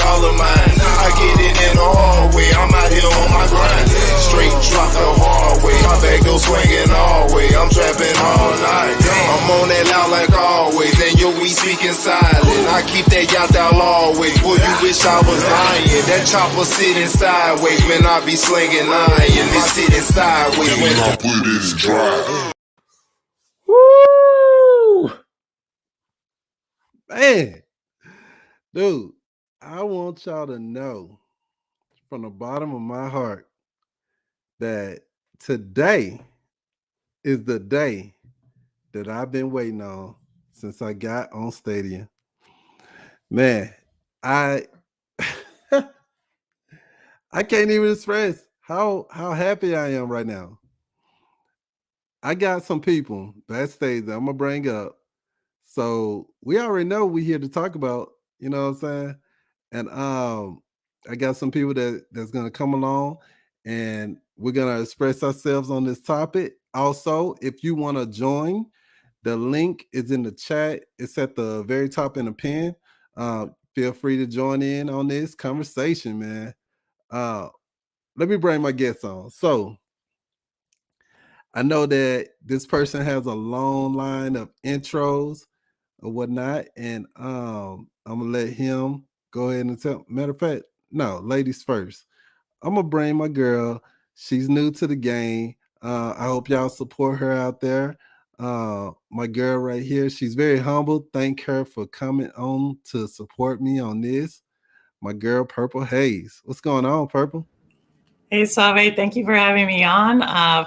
all of mine. I get it in the hard way, I'm out here on my grind. Straight drop the hard way, my back go swinging all way. I'm trapping all night, I'm on that loud like always. And yo, we speaking silent, I keep that yacht down always. Boy, you wish I was lying. That chopper sitting sideways, when I be slinging iron. It's sitting sideways when I put it dry. Woo! Man, dude, I want y'all to know from the bottom of my heart that today is the day that I've been waiting on since I got on Stadia. Man, I I can't even express how happy I am right now. I got some people backstage that I'm gonna bring up. So we already know we here to talk about, you know what I'm saying? And I got some people that's gonna come along and we're gonna express ourselves on this topic. Also, if you want to join, the link is in the chat. It's at the very top in the pin. Feel free to join in on this conversation, man. Let me bring my guests on. So I know that this person has a long line of intros or whatnot, and I'm gonna let him go ahead and tell. Matter of fact, no, ladies first. I'm gonna bring my girl. She's new to the game. I hope y'all support her out there. My girl right here, she's very humble. Thank her for coming on to support me on this. My girl, Purple Haze. What's going on, Purple? Hey, Suave, thank you for having me on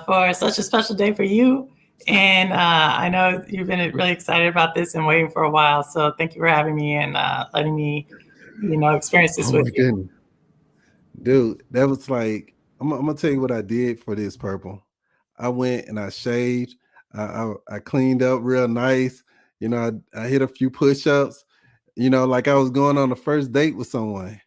for such a special day for you. And I know you've been really excited about this and waiting for a while. So thank you for having me and letting me, experience this with you. Goodness. Dude, that was like, I'm gonna tell you what I did for this, Purple. I went and I shaved. I cleaned up real nice. I hit a few push-ups. Like I was going on the first date with someone,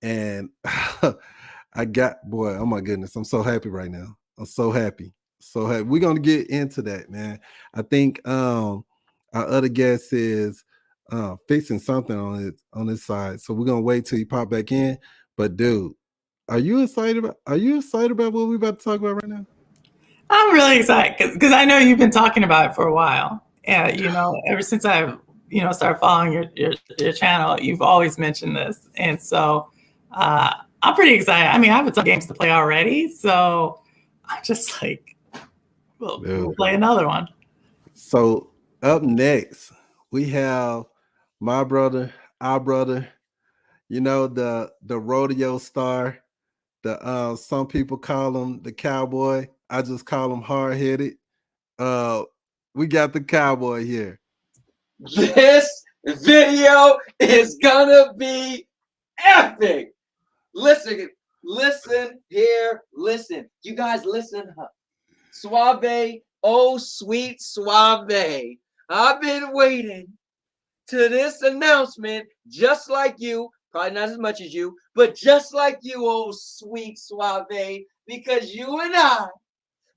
and boy, oh my goodness, I'm so happy right now. I'm so happy. So happy. We're gonna get into that, man. I think our other guest is fixing something on his side. So we're gonna wait till he pop back in. But dude, are you excited about what we're about to talk about right now? I'm really excited because I know you've been talking about it for a while. Yeah, ever since I've started following your channel, you've always mentioned this, and so I'm pretty excited. I mean, I have a ton of games to play already, so I'm just like, we'll play another one. So up next, we have my brother, our brother. The rodeo star. Some people call him the cowboy. I just call him hard-headed. We got the cowboy here. This video is gonna be epic. Listen here, listen. You guys listen. Suave, oh sweet Suave. I've been waiting to this announcement just like you. Probably not as much as you, but just like you, oh sweet Suave, because you and I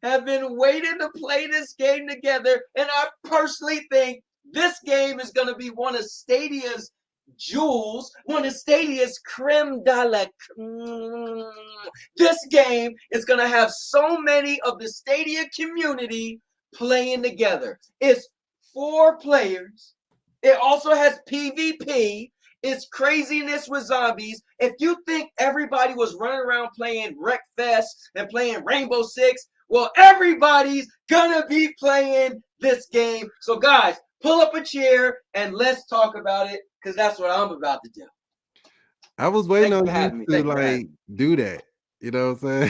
have been waiting to play this game together, and I personally think this game is going to be one of Stadia's jewels, one of Stadia's creme de la creme. This game is going to have so many of the Stadia community playing together. It's 4 players. It also has PvP. It's craziness with zombies. If you think everybody was running around playing Wreckfest and playing Rainbow Six, well, everybody's gonna be playing this game. So guys, pull up a chair and let's talk about it, because that's what I'm about to do. I was waiting on you to do that. You know what I'm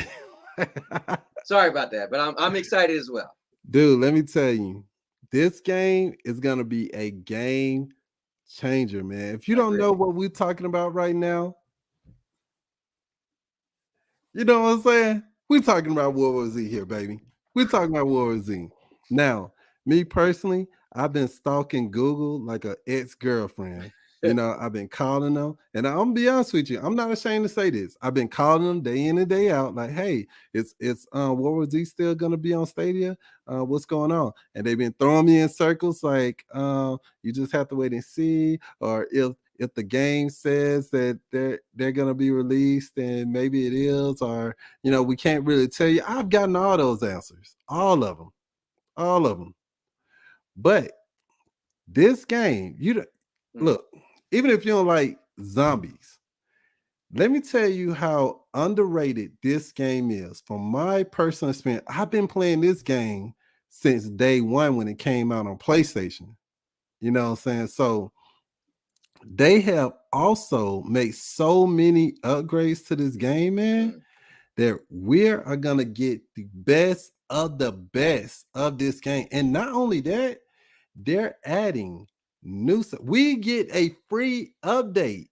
saying? Sorry about that, but I'm excited as well. Dude, let me tell you, this game is gonna be a game changer, man. If you don't know what we're talking about right now, you know what I'm saying? We're talking about World War Z here, baby. We're talking about World War Z. Now, me personally, I've been stalking Google like an ex-girlfriend. I've been calling them, and I'm gonna be honest with you, I'm not ashamed to say this. I've been calling them day in and day out, like, hey, it's World War Z still gonna be on Stadia? What's going on? And they've been throwing me in circles, like, you just have to wait and see, or if the game says that they're gonna be released, and maybe it is, or we can't really tell you. I've gotten all those answers, all of them, all of them. But this game, look, even if you don't like zombies, let me tell you how underrated this game is. From my personal experience, I've been playing this game since day one when it came out on PlayStation. You know what I'm saying? So they have also made so many upgrades to this game, man, that we are gonna get the best of this game. And not only that, they're adding we get a free update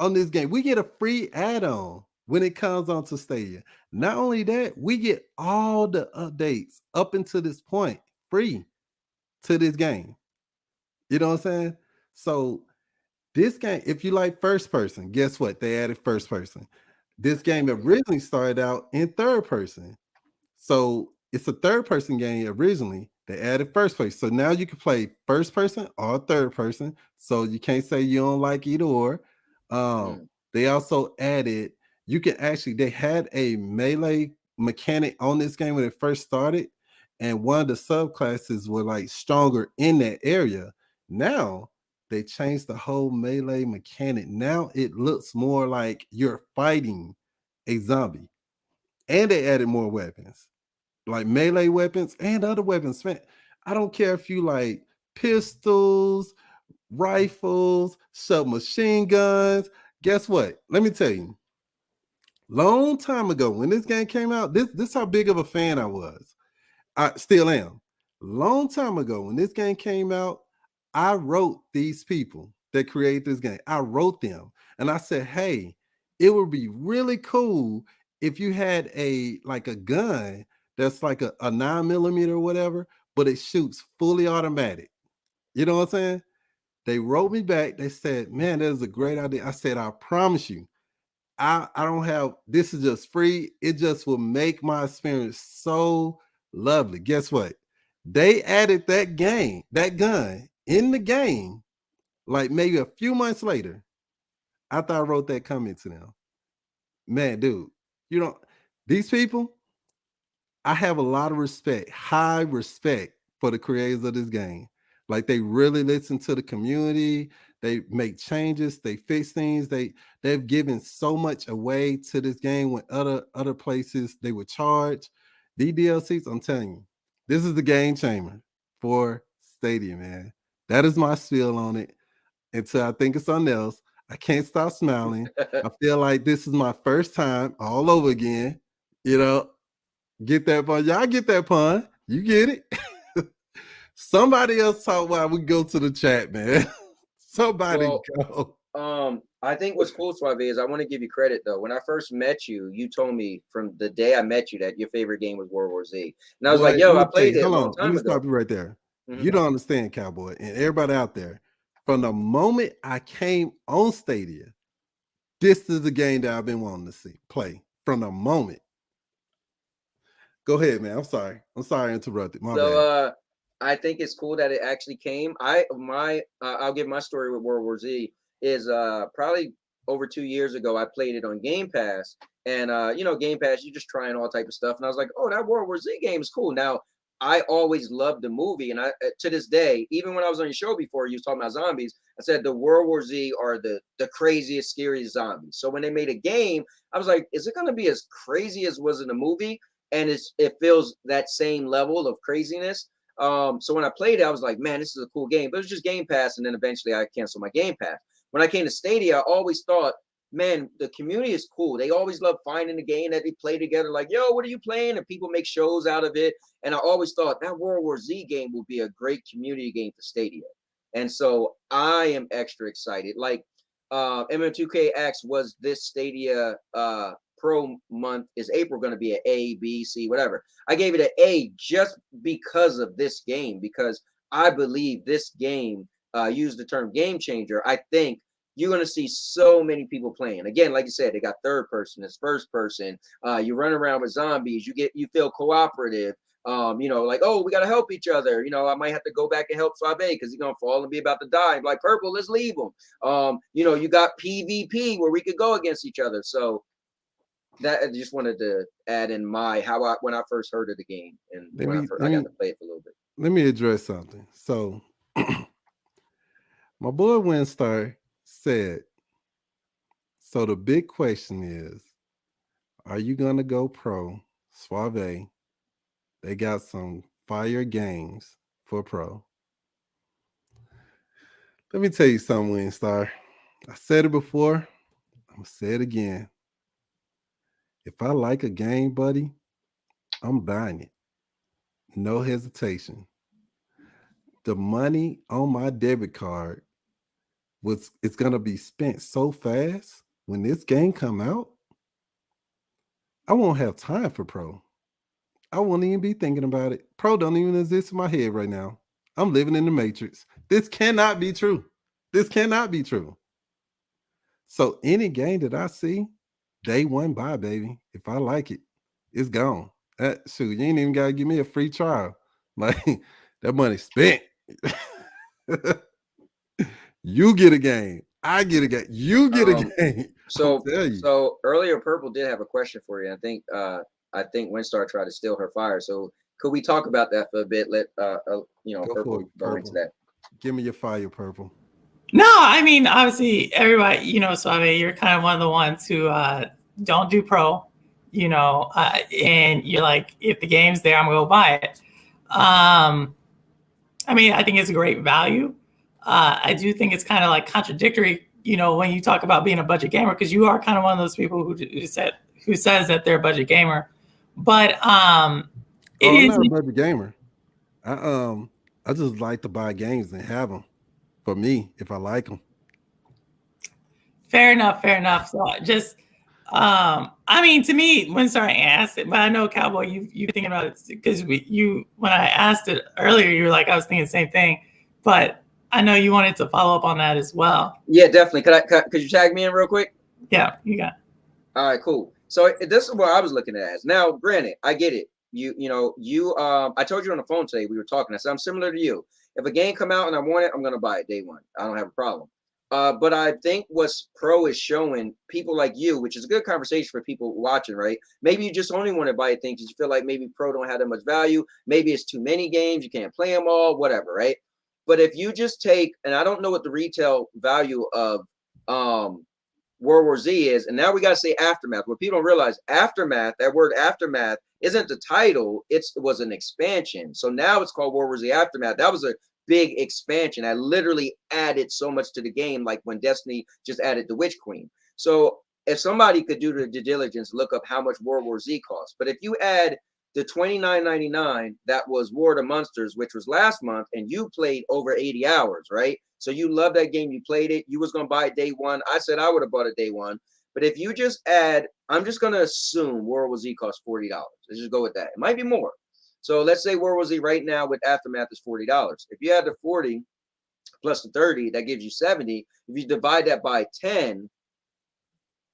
on this game. We get a free add-on when it comes onto Stadia. Not only that, we get all the updates up until this point free to this game. You know what I'm saying? So this game, if you like first person, guess what? They added first person. This game originally started out in third person. So it's a third person game originally. They added first person. So now you can play first person or third person. So you can't say you don't like either or. They also added, they had a melee mechanic on this game when it first started. And one of the subclasses were like stronger in that area. Now they changed the whole melee mechanic. Now it looks more like you're fighting a zombie. And they added more weapons, like melee weapons and other weapons. Man, I don't care if you like pistols, rifles, submachine guns. Guess what? Let me tell you. Long time ago, when this game came out, this how big of a fan I was. I still am. Long time ago, when this game came out, I wrote these people that created this game. I wrote them, and I said, "Hey, it would be really cool if you had a gun that's like a 9mm or whatever, but it shoots fully automatic." You know what I'm saying? They wrote me back. They said, "Man, that is a great idea." I said, "I promise you, I don't have this is just free. It just will make my experience so lovely." Guess what? They added that gun in the game, like maybe a few months later, after I wrote that comment to them. Man, dude, you know, these people, I have a lot of respect, high respect for the creators of this game. Like they really listen to the community. They make changes. They fix things. They've given so much away to this game when other places they would charge. The DLCs, I'm telling you, this is the game changer for Stadia, man. That is my spiel on it. Until I think of something else, I can't stop smiling. I feel like this is my first time all over again. You know, get that pun. Y'all get that pun. You get it. Somebody else talk while we go to the chat, man. Somebody go. I think what's cool, Suave, is I want to give you credit though. When I first met you, you told me from the day I met you that your favorite game was World War Z. And I was like, yo, I played it a long time ago. Let me stop you right there. You don't understand, Cowboy, and everybody out there. From the moment I came on Stadia, this is the game that I've been wanting to play from the moment. Go ahead, man. I'm sorry. I interrupted. My bad. I think it's cool that it actually came. I'll give my story with World War Z is probably over 2 years ago. I played it on Game Pass, and Game Pass, you just trying all type of stuff, and I was like, oh, that World War Z game is cool. Now, I always loved the movie, and I to this day, even when I was on your show before, you was talking about zombies. I said the World War Z are the craziest, scariest zombies. So when they made a game, I was like, is it going to be as crazy as was in the movie? And it feels that same level of craziness. So when I played it, I was like, man, this is a cool game. But it was just Game Pass, and then eventually I canceled my Game Pass. When I came to Stadia, I always thought, man, the community is cool. They always love finding a game that they play together. Like, yo, what are you playing? And people make shows out of it. And I always thought that World War Z game will be a great community game for Stadia. And so I am extra excited. Like MM2KX was this Stadia Pro month is April going to be an A, B, C, whatever. I gave it an A just because of this game, because I believe this game, use the term game changer. I think you're going to see so many people playing. Again, like you said, they got third person, it's first person. You run around with zombies. You feel cooperative. You know, like, oh, we gotta help each other. You know, I might have to go back and help Suave because he's gonna fall and be about to die. And be like, Purple, let's leave him. You know, you got PvP where we could go against each other. So that I just wanted to add in when I first heard of the game and when I got to play it for a little bit. Let me address something. So my boy Winstar said, so the big question is, are you gonna go pro? Suave, they got some fire games for pro. Let me tell you something, Winstar. I said it before, I'm gonna say it again. If I like a game, buddy, I'm buying it. No hesitation. The money on my debit card it's gonna be spent so fast when this game come out. I won't have time for pro. I won't even be thinking about it. Pro don't even exist in my head right now. I'm living in the matrix. This cannot be true. This cannot be true. So any game that I see, day one buy, baby. If I like it, it's gone. Shoot, you ain't even gotta give me a free trial. Like that money spent. You get a game. I get a game. You get a game. So earlier, Purple did have a question for you. I think Winstar tried to steal her fire. So could we talk about that for a bit? Let you know, Purple go into that. Give me your fire, Purple. No, I mean, obviously, everybody, you know, Suave, you're kind of one of the ones who don't do pro, you know, and you're like, if the game's there, I'm going to go buy it. I mean, I think it's a great value. I do think it's kind of like contradictory, you know, when you talk about being a budget gamer, because you are kind of one of those people who says that they're a budget gamer. But I'm not a budget gamer. I just like to buy games and have them for me if I like them. Fair enough. So just, I mean, to me, when I asked it, but I know Cowboy, you thinking about it because when I asked it earlier, you were like, I was thinking the same thing, but I know you wanted to follow up on that as well. Yeah, definitely. Could you tag me in real quick? Yeah, you got it. All right, cool. So this is what I was looking at as. Now, granted, I get it. I told you on the phone today, we were talking. I said, I'm similar to you. If a game come out and I want it, I'm going to buy it day one. I don't have a problem. But I think what's pro is showing people like you, which is a good conversation for people watching, right? Maybe you just only want to buy things because you feel like maybe pro don't have that much value. Maybe it's too many games. You can't play them all, whatever, right? But if you just take, and I don't know what the retail value of World War Z is, and now we got to say Aftermath. What people don't realize, Aftermath, that word Aftermath isn't the title, it was an expansion. So now it's called World War Z Aftermath. That was a big expansion. I literally added so much to the game, like when Destiny just added the Witch Queen. So if somebody could do the due diligence, look up how much World War Z costs. But if you add the $29.99 that was War of the Monsters, which was last month, and you played over 80 hours, right? So you love that game, you played it, you was going to buy it day one. I said I would have bought it day one. But if you just add, I'm just going to assume World War Z costs $40. Let's just go with that. It might be more. So let's say World War Z right now with Aftermath is $40. If you add the 40 plus the 30, that gives you 70. If you divide that by 10,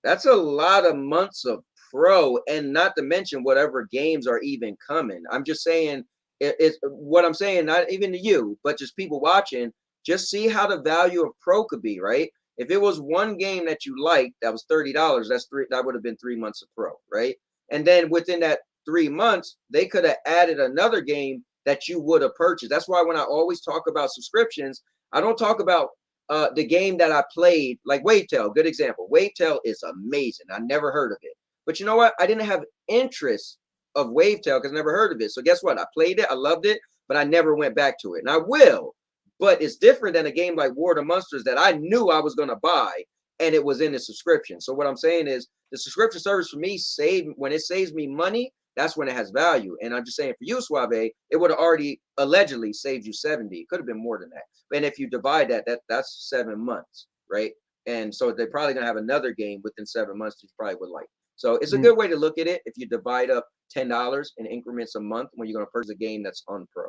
that's a lot of months of pro, and not to mention whatever games are even coming. I'm just saying, it's what I'm saying, not even to you, but just people watching, just see how the value of pro could be, right? If it was one game that you liked that was $30, that would have been 3 months of pro, right? And then within that 3 months, they could have added another game that you would have purchased. That's why when I always talk about subscriptions, I don't talk about the game that I played, like Wavetail, good example. Wavetail is amazing. I never heard of it. But you know what? I didn't have interest of Wavetail because I never heard of it. So guess what? I played it. I loved it, but I never went back to it. And I will. But it's different than a game like War of the Monsters that I knew I was going to buy, and it was in the subscription. So what I'm saying is the subscription service for me, when it saves me money, that's when it has value. And I'm just saying for you, Suave, it would have already allegedly saved you 70. It could have been more than that. And if you divide that's 7 months, right? And so they're probably going to have another game within 7 months that you probably would like. So it's a good way to look at it if you divide up $10 in increments a month when you're going to purchase a game that's on pro.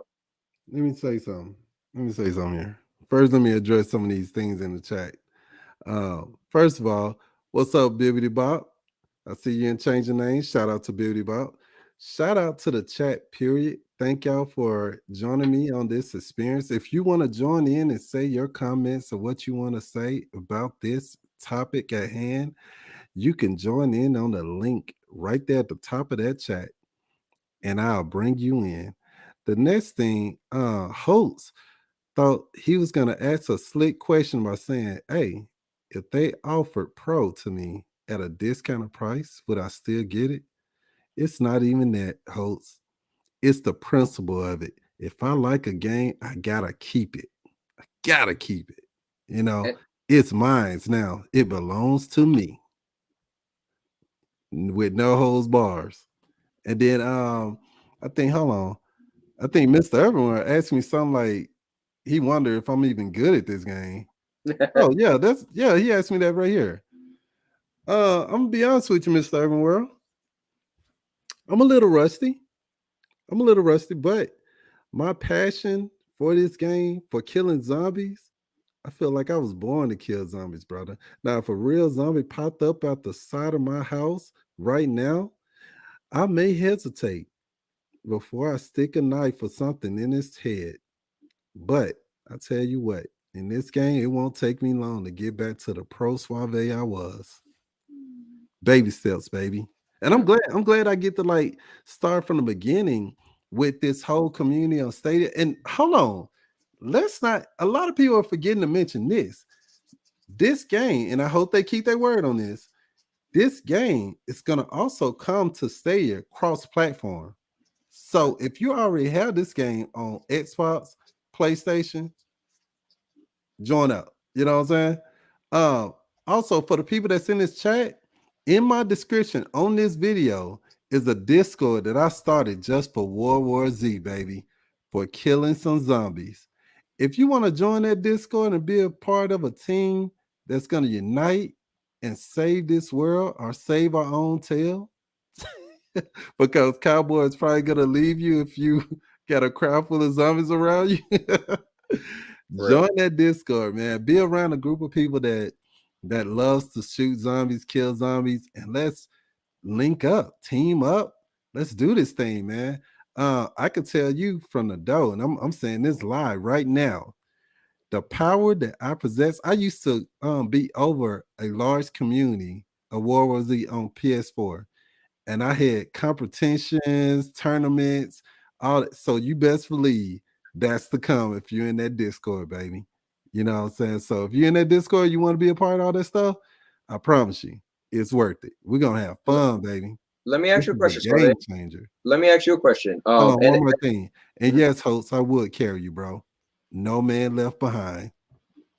Let me say something here. First, let me address some of these things in the chat. First of all, what's up, Bibbidi Bop? I see you in changing names. Shout out to Bibbidi Bop. Shout out to the chat, period. thank y'all for joining me on this experience. If you want to join in and say your comments or what you want to say about this topic at hand, you can join in on the link right there at the top of that chat, and I'll bring you in. The next thing, Holtz thought he was gonna ask a slick question by saying, "Hey, if they offered Pro to me at a discounted price, would I still get it?" It's not even that, Holtz. It's the principle of it. If I like a game, I gotta keep it. I gotta keep it. You know, And it's mine now. It belongs to me with no holds bars. And then I think hold on. I think Mr. Everyone asked me something like he wondered if I'm even good at this game. Oh yeah, he asked me that right here. I'm gonna be honest with you, Mr. Urban World. I'm a little rusty. I'm a little rusty, but my passion for this game, for killing zombies, I feel like I was born to kill zombies, brother. Now, if a real zombie popped up out the side of my house right now, I may hesitate before I stick a knife or something in its head. But I tell you what, in this game, it won't take me long to get back to the pro suave I was. Baby steps, baby. And I'm glad I get to like start from the beginning with this whole community on Stadia. And hold on, let's not. A lot of people are forgetting to mention this. This game, and I hope they keep their word on this. This game is going to also come to Stadia cross-platform. So if you already have this game on Xbox, PlayStation, join up. You know what I'm saying? Um, Also for the people that's in this chat, in my description on this video is a Discord that I started just for World War Z, baby, for killing some zombies. If you want to join that Discord and be a part of a team that's going to unite and save this world or save our own tail, because Cowboy is probably going to leave you if you got a crowd full of zombies around you. Join that Discord, man. Be around a group of people that loves to shoot zombies, kill zombies, and let's link up, team up. Let's do this thing, man. I could tell you from the door, and I'm saying this live right now. The power that I possess, I used to be over a large community of World War Z on PS4, and I had competitions, tournaments, all that. So you best believe that's to come if you're in that Discord, baby. You know what I'm saying? So if you're in that Discord, you want to be a part of all that stuff, I promise you, it's worth it. We're gonna have fun, baby. let me This ask you a is question, a game Suave. changer. Let me ask you a question. Hold on, And one more thing. And yes, hosts, I would carry you, bro. No man left behind.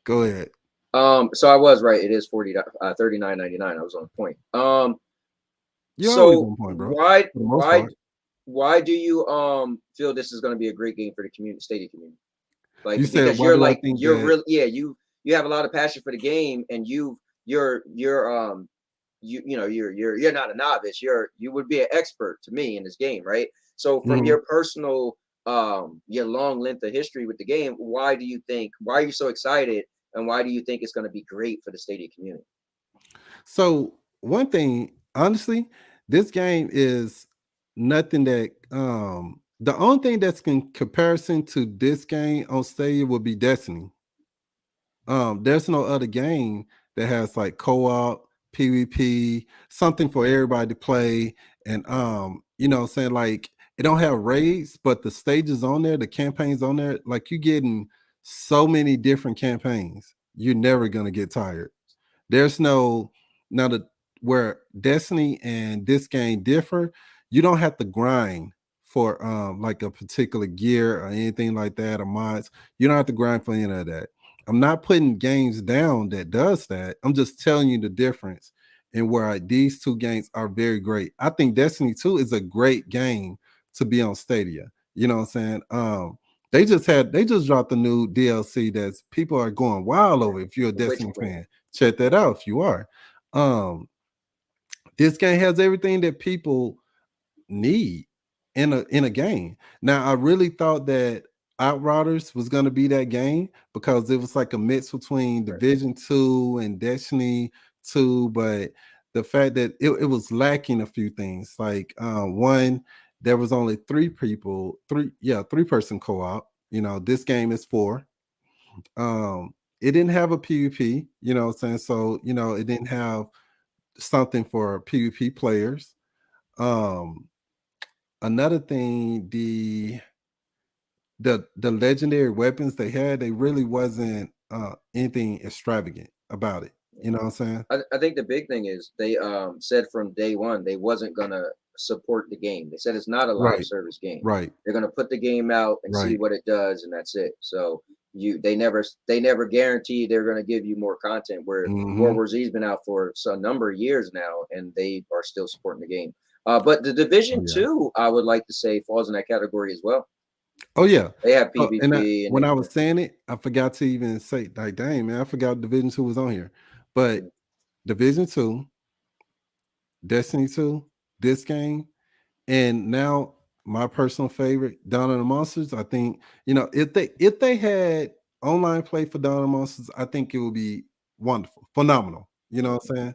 Go ahead. so I was right. It is 39.99. I was on point. You're always So on point, bro. why For the most why part. why do you feel this is going to be a great game for the community, Stadia community? Like, You said, because why you're do I like, think you're that? really, yeah, you have a lot of passion for the game, and you're you know, you're not a novice. You would be an expert to me in this game, right? So from Mhm. your personal your long length of history with the game, why are you so excited, and why do you think it's going to be great for the Stadia community? So one thing, honestly, this game is nothing that the only thing that's in comparison to this game on Stadia would be Destiny. There's no other game that has like co-op, PvP, something for everybody to play. And you know what I'm saying, like it don't have raids, but the stages on there, the campaigns on there, like you're getting so many different campaigns. You're never gonna get tired. There's no now the where Destiny and this game differ, you don't have to grind for like a particular gear or anything like that or mods. You don't have to grind for any of that. I'm not putting games down that does that. I'm just telling you the difference and where these two games are very great. I think Destiny 2 is a great game to be on Stadia. You know what I'm saying? They just dropped a new DLC that's people are going wild over. If you're a Which Destiny one? fan, check that out if you are. Um, this game has everything that people need in a game. Now, I really thought that Outriders was going to be that game because it was like a mix between Right. Division 2 and Destiny 2, but the fact that it was lacking a few things. Like one, there was only 3 people, 3-person co-op. This game is 4. It didn't have a PvP, what I'm saying? So, it didn't have something for PvP players. Another thing, the legendary weapons they had, they really wasn't anything extravagant about it. You know what I'm saying? I think the big thing is they said from day one they wasn't gonna support the game. They said it's not a live Right. service game. Right. They're gonna put the game out and see Right. what it does, and that's it. So they never guarantee they're gonna give you more content. Where World War Z's been out for some number of years now, and they are still supporting the game. But the Division 2, I would like to say, falls in that category as well. Oh yeah, They have and PvP, and when I was saying it, I forgot to even say, like, dang man, I forgot Division 2 was on here. But Division 2, Destiny 2, this game, and now my personal favorite, Dawn of the Monsters. I think, if they had online play for Dawn of the Monsters, I think it would be wonderful, phenomenal. You know what I'm saying?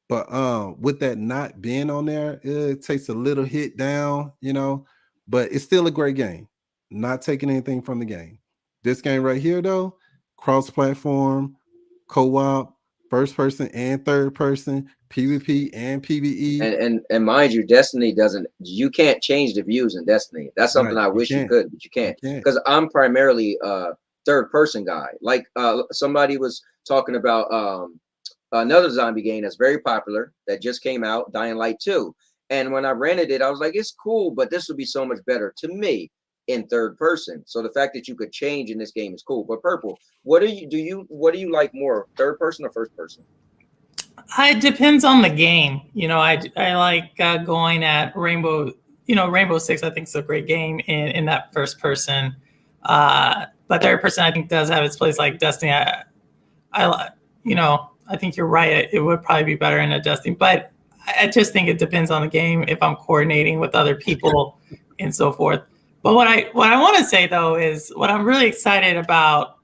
But with that not being on there, it takes a little hit down, but it's still a great game. Not taking anything from the game. This game right here, though, cross-platform, co-op, first person and third person, PvP and PvE. And mind you, Destiny doesn't. You can't change the views in Destiny. That's something Right, I you wish you can't. could, but you can't. Because I'm primarily a third person guy. Like somebody was talking about another zombie game that's very popular that just came out, Dying Light 2. And when I rented it, I was like, it's cool, but this would be so much better to me in third person. So the fact that you could change in this game is cool. But Purple, what do you like more, third person or first person? It depends on the game. I like going at Rainbow. Rainbow Six I think is a great game in that first person. But third person I think does have its place, like Destiny. I think you're right. It would probably be better in a Destiny, but I just think it depends on the game. If I'm coordinating with other people and so forth. But what I want to say though is what I'm really excited about.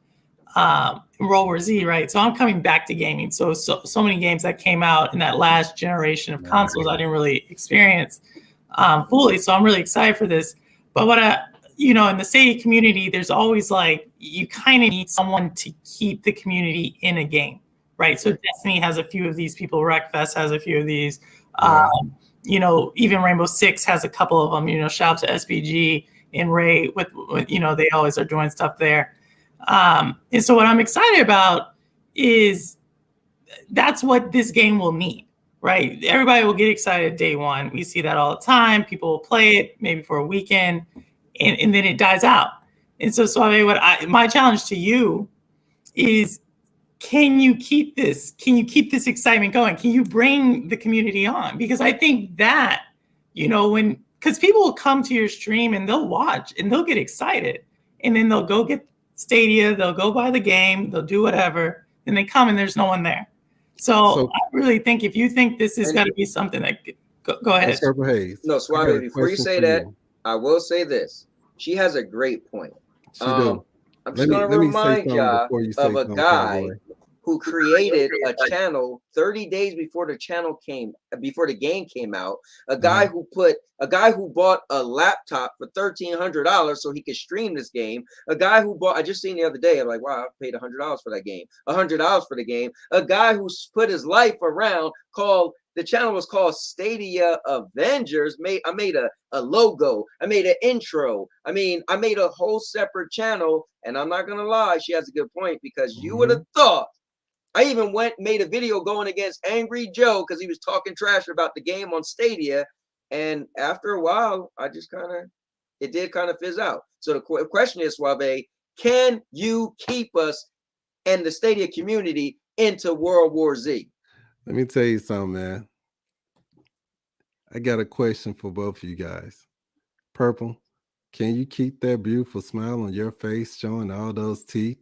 World War Z, right? So I'm coming back to gaming. So many games that came out in that last generation of consoles I didn't really experience fully. So I'm really excited for this. But in the Stadia community, there's always like, you kind of need someone to keep the community in a game, right? So Destiny has a few of these people. Wreckfest has a few of these. Even Rainbow Six has a couple of them. Shout out to SBG and Ray with they always are doing stuff there. And so what I'm excited about is that's what this game will need, right? Everybody will get excited day one. We see that all the time. People will play it maybe for a weekend and then it dies out. And so my challenge to you is, can you keep this? Can you keep this excitement going? Can you bring the community on? Because I think that, because people will come to your stream and they'll watch and they'll get excited and then they'll go get Stadia, they'll go buy the game, they'll do whatever, and they come and there's no one there. So I really think if you think this is going to be something that go ahead. No, Suave, before you say that, I will say this. She has a great point. I'm just going to remind y'all of a guy who created a channel 30 days before the game came out. A guy who bought a laptop for $1,300 so he could stream this game. A guy who I just seen the other day, I'm like, wow, I paid $100 for that game. $100 for the game. A guy who put his life around, the channel was called Stadia Avengers. I made a logo. I made an intro. I made a whole separate channel. And I'm not gonna lie, she has a good point, because you would have thought. I even made a video going against Angry Joe because he was talking trash about the game on Stadia. And after a while, it did kind of fizz out. So the question is, Suave, can you keep us and the Stadia community into World War Z? Let me tell you something, man. I got a question for both of you guys. Purple, can you keep that beautiful smile on your face showing all those teeth?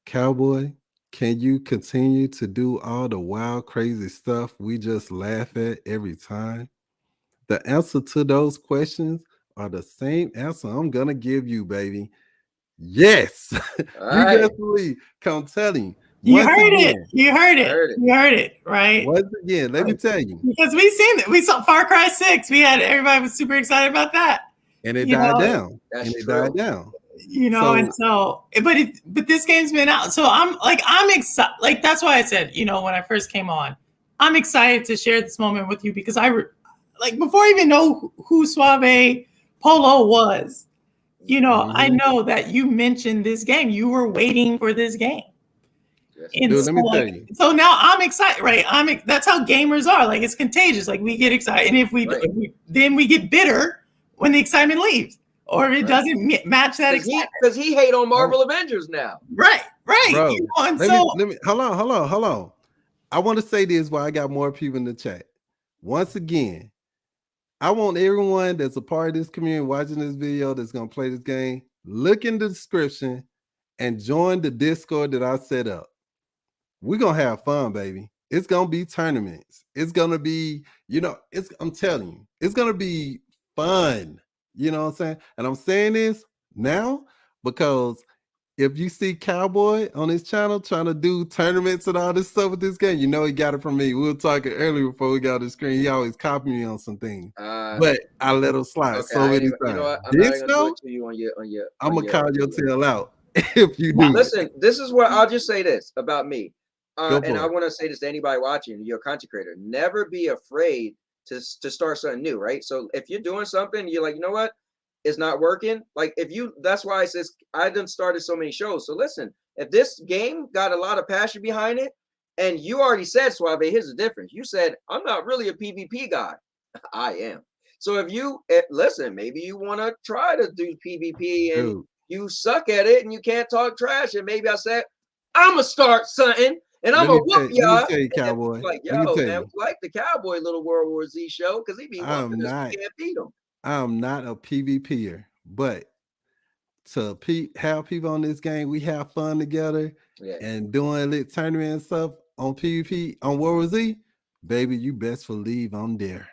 Cowboy, can you continue to do all the wild, crazy stuff we just laugh at every time? The answer to those questions are the same answer I'm going to give you, baby. Yes. You definitely come telling. You Once heard again, it. You heard it. Heard it. You heard it, right? once again, let me tell you. Because we seen it. We saw Far Cry 6. Everybody was super excited about that. And it You died know, down. That's And it true. died down. You know, and so, but this game's been out. So I'm excited. Like, that's why I said, you know, when I first came on, I'm excited to share this moment with you because like, before I even know who Suave Polo was, you know, I know that you mentioned this game. You were waiting for this game. Yes. And Dude, so, let me tell you. so now I'm excited, right? That's how gamers are. Like, it's contagious. Like, we get excited, and if then we get bitter when the excitement leaves, or if it doesn't match that excitement. Because he hate on Marvel Avengers now. Right. Bro, You know, and let me hold on. I want to say this while I got more people in the chat. Once again, I want everyone that's a part of this community watching this video that's gonna play this game, look in the description and join the Discord that I set up. We're gonna have fun, baby. It's gonna be tournaments. It's gonna be, I'm telling you, it's gonna be fun. You know what I'm saying? And I'm saying this now because if you see Cowboy on his channel trying to do tournaments and all this stuff with this game, you know he got it from me. We were talking earlier before we got on the screen. He always copy me on some things, but I let him slide so many times. You know what? I'm not gonna do it to you on your. I'm gonna call your tail out if you do. Listen, this is what I'll just say this about me, and I it. want to say this to anybody watching. You're a content creator. Never be afraid to start something new, right? So if you're doing something, you're like, you know what? It's not working. Like that's why I says I done started so many shows. So listen, if this game got a lot of passion behind it, and you already said, Suave, here's the difference. You said, I'm not really a PvP guy. I am. So if you listen, maybe you want to try to do PvP and you suck at it and you can't talk trash. And maybe I said, I'm gonna start something and I'm gonna whoop y'all. Let me tell you, Cowboy. Like, yo, man, we like the Cowboy little World War Z show because he be whooping us. We can't beat him. I'm not a PvPer, but to have people on this game, we have fun together and doing lit tournament and stuff on PvP on World War Z, baby. You best believe I'm there.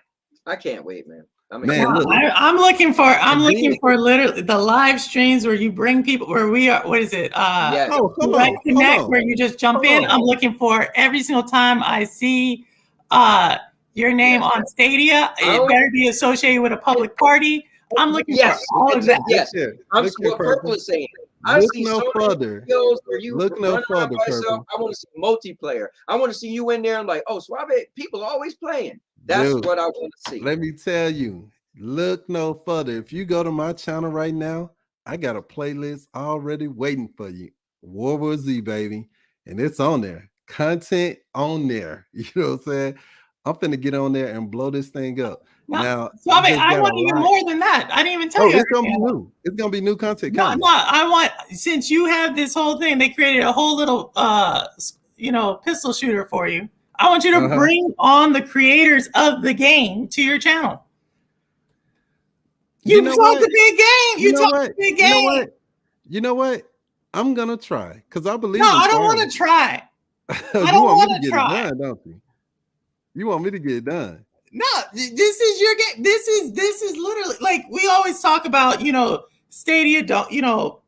I can't wait, man. I'm looking for literally the live streams where you bring people where we are. What is it? Connect where you just jump in. I'm looking for every single time I see your name on Stadia. It better be associated with a public party. I'm looking for all of that. Yes, I'm what Purple is saying. I see so many videos where you run around by yourself. I want to see multiplayer. I want to see you in there. I'm like, oh, Suave, people always playing. That's what I want to see. Let me tell you, look no further. If you go to my channel right now, I got a playlist already waiting for you. World War Z, baby. And it's on there. Content on there. You know what I'm saying? I'm finna get on there and blow this thing up. Now, Suave, I want even more than that. I didn't even tell you. It's gonna be new. It's gonna be new content coming. No, I want, since you have this whole thing, they created a whole little pistol shooter for you. I want you to bring on the creators of the game to your channel. You talk the big game. You talk the big game. You know what? I'm gonna try because I believe. No, I don't want to try. I don't want to try. It done, don't you? You want me to get it done? No, this is your game. This is literally like we always talk about. Stadia.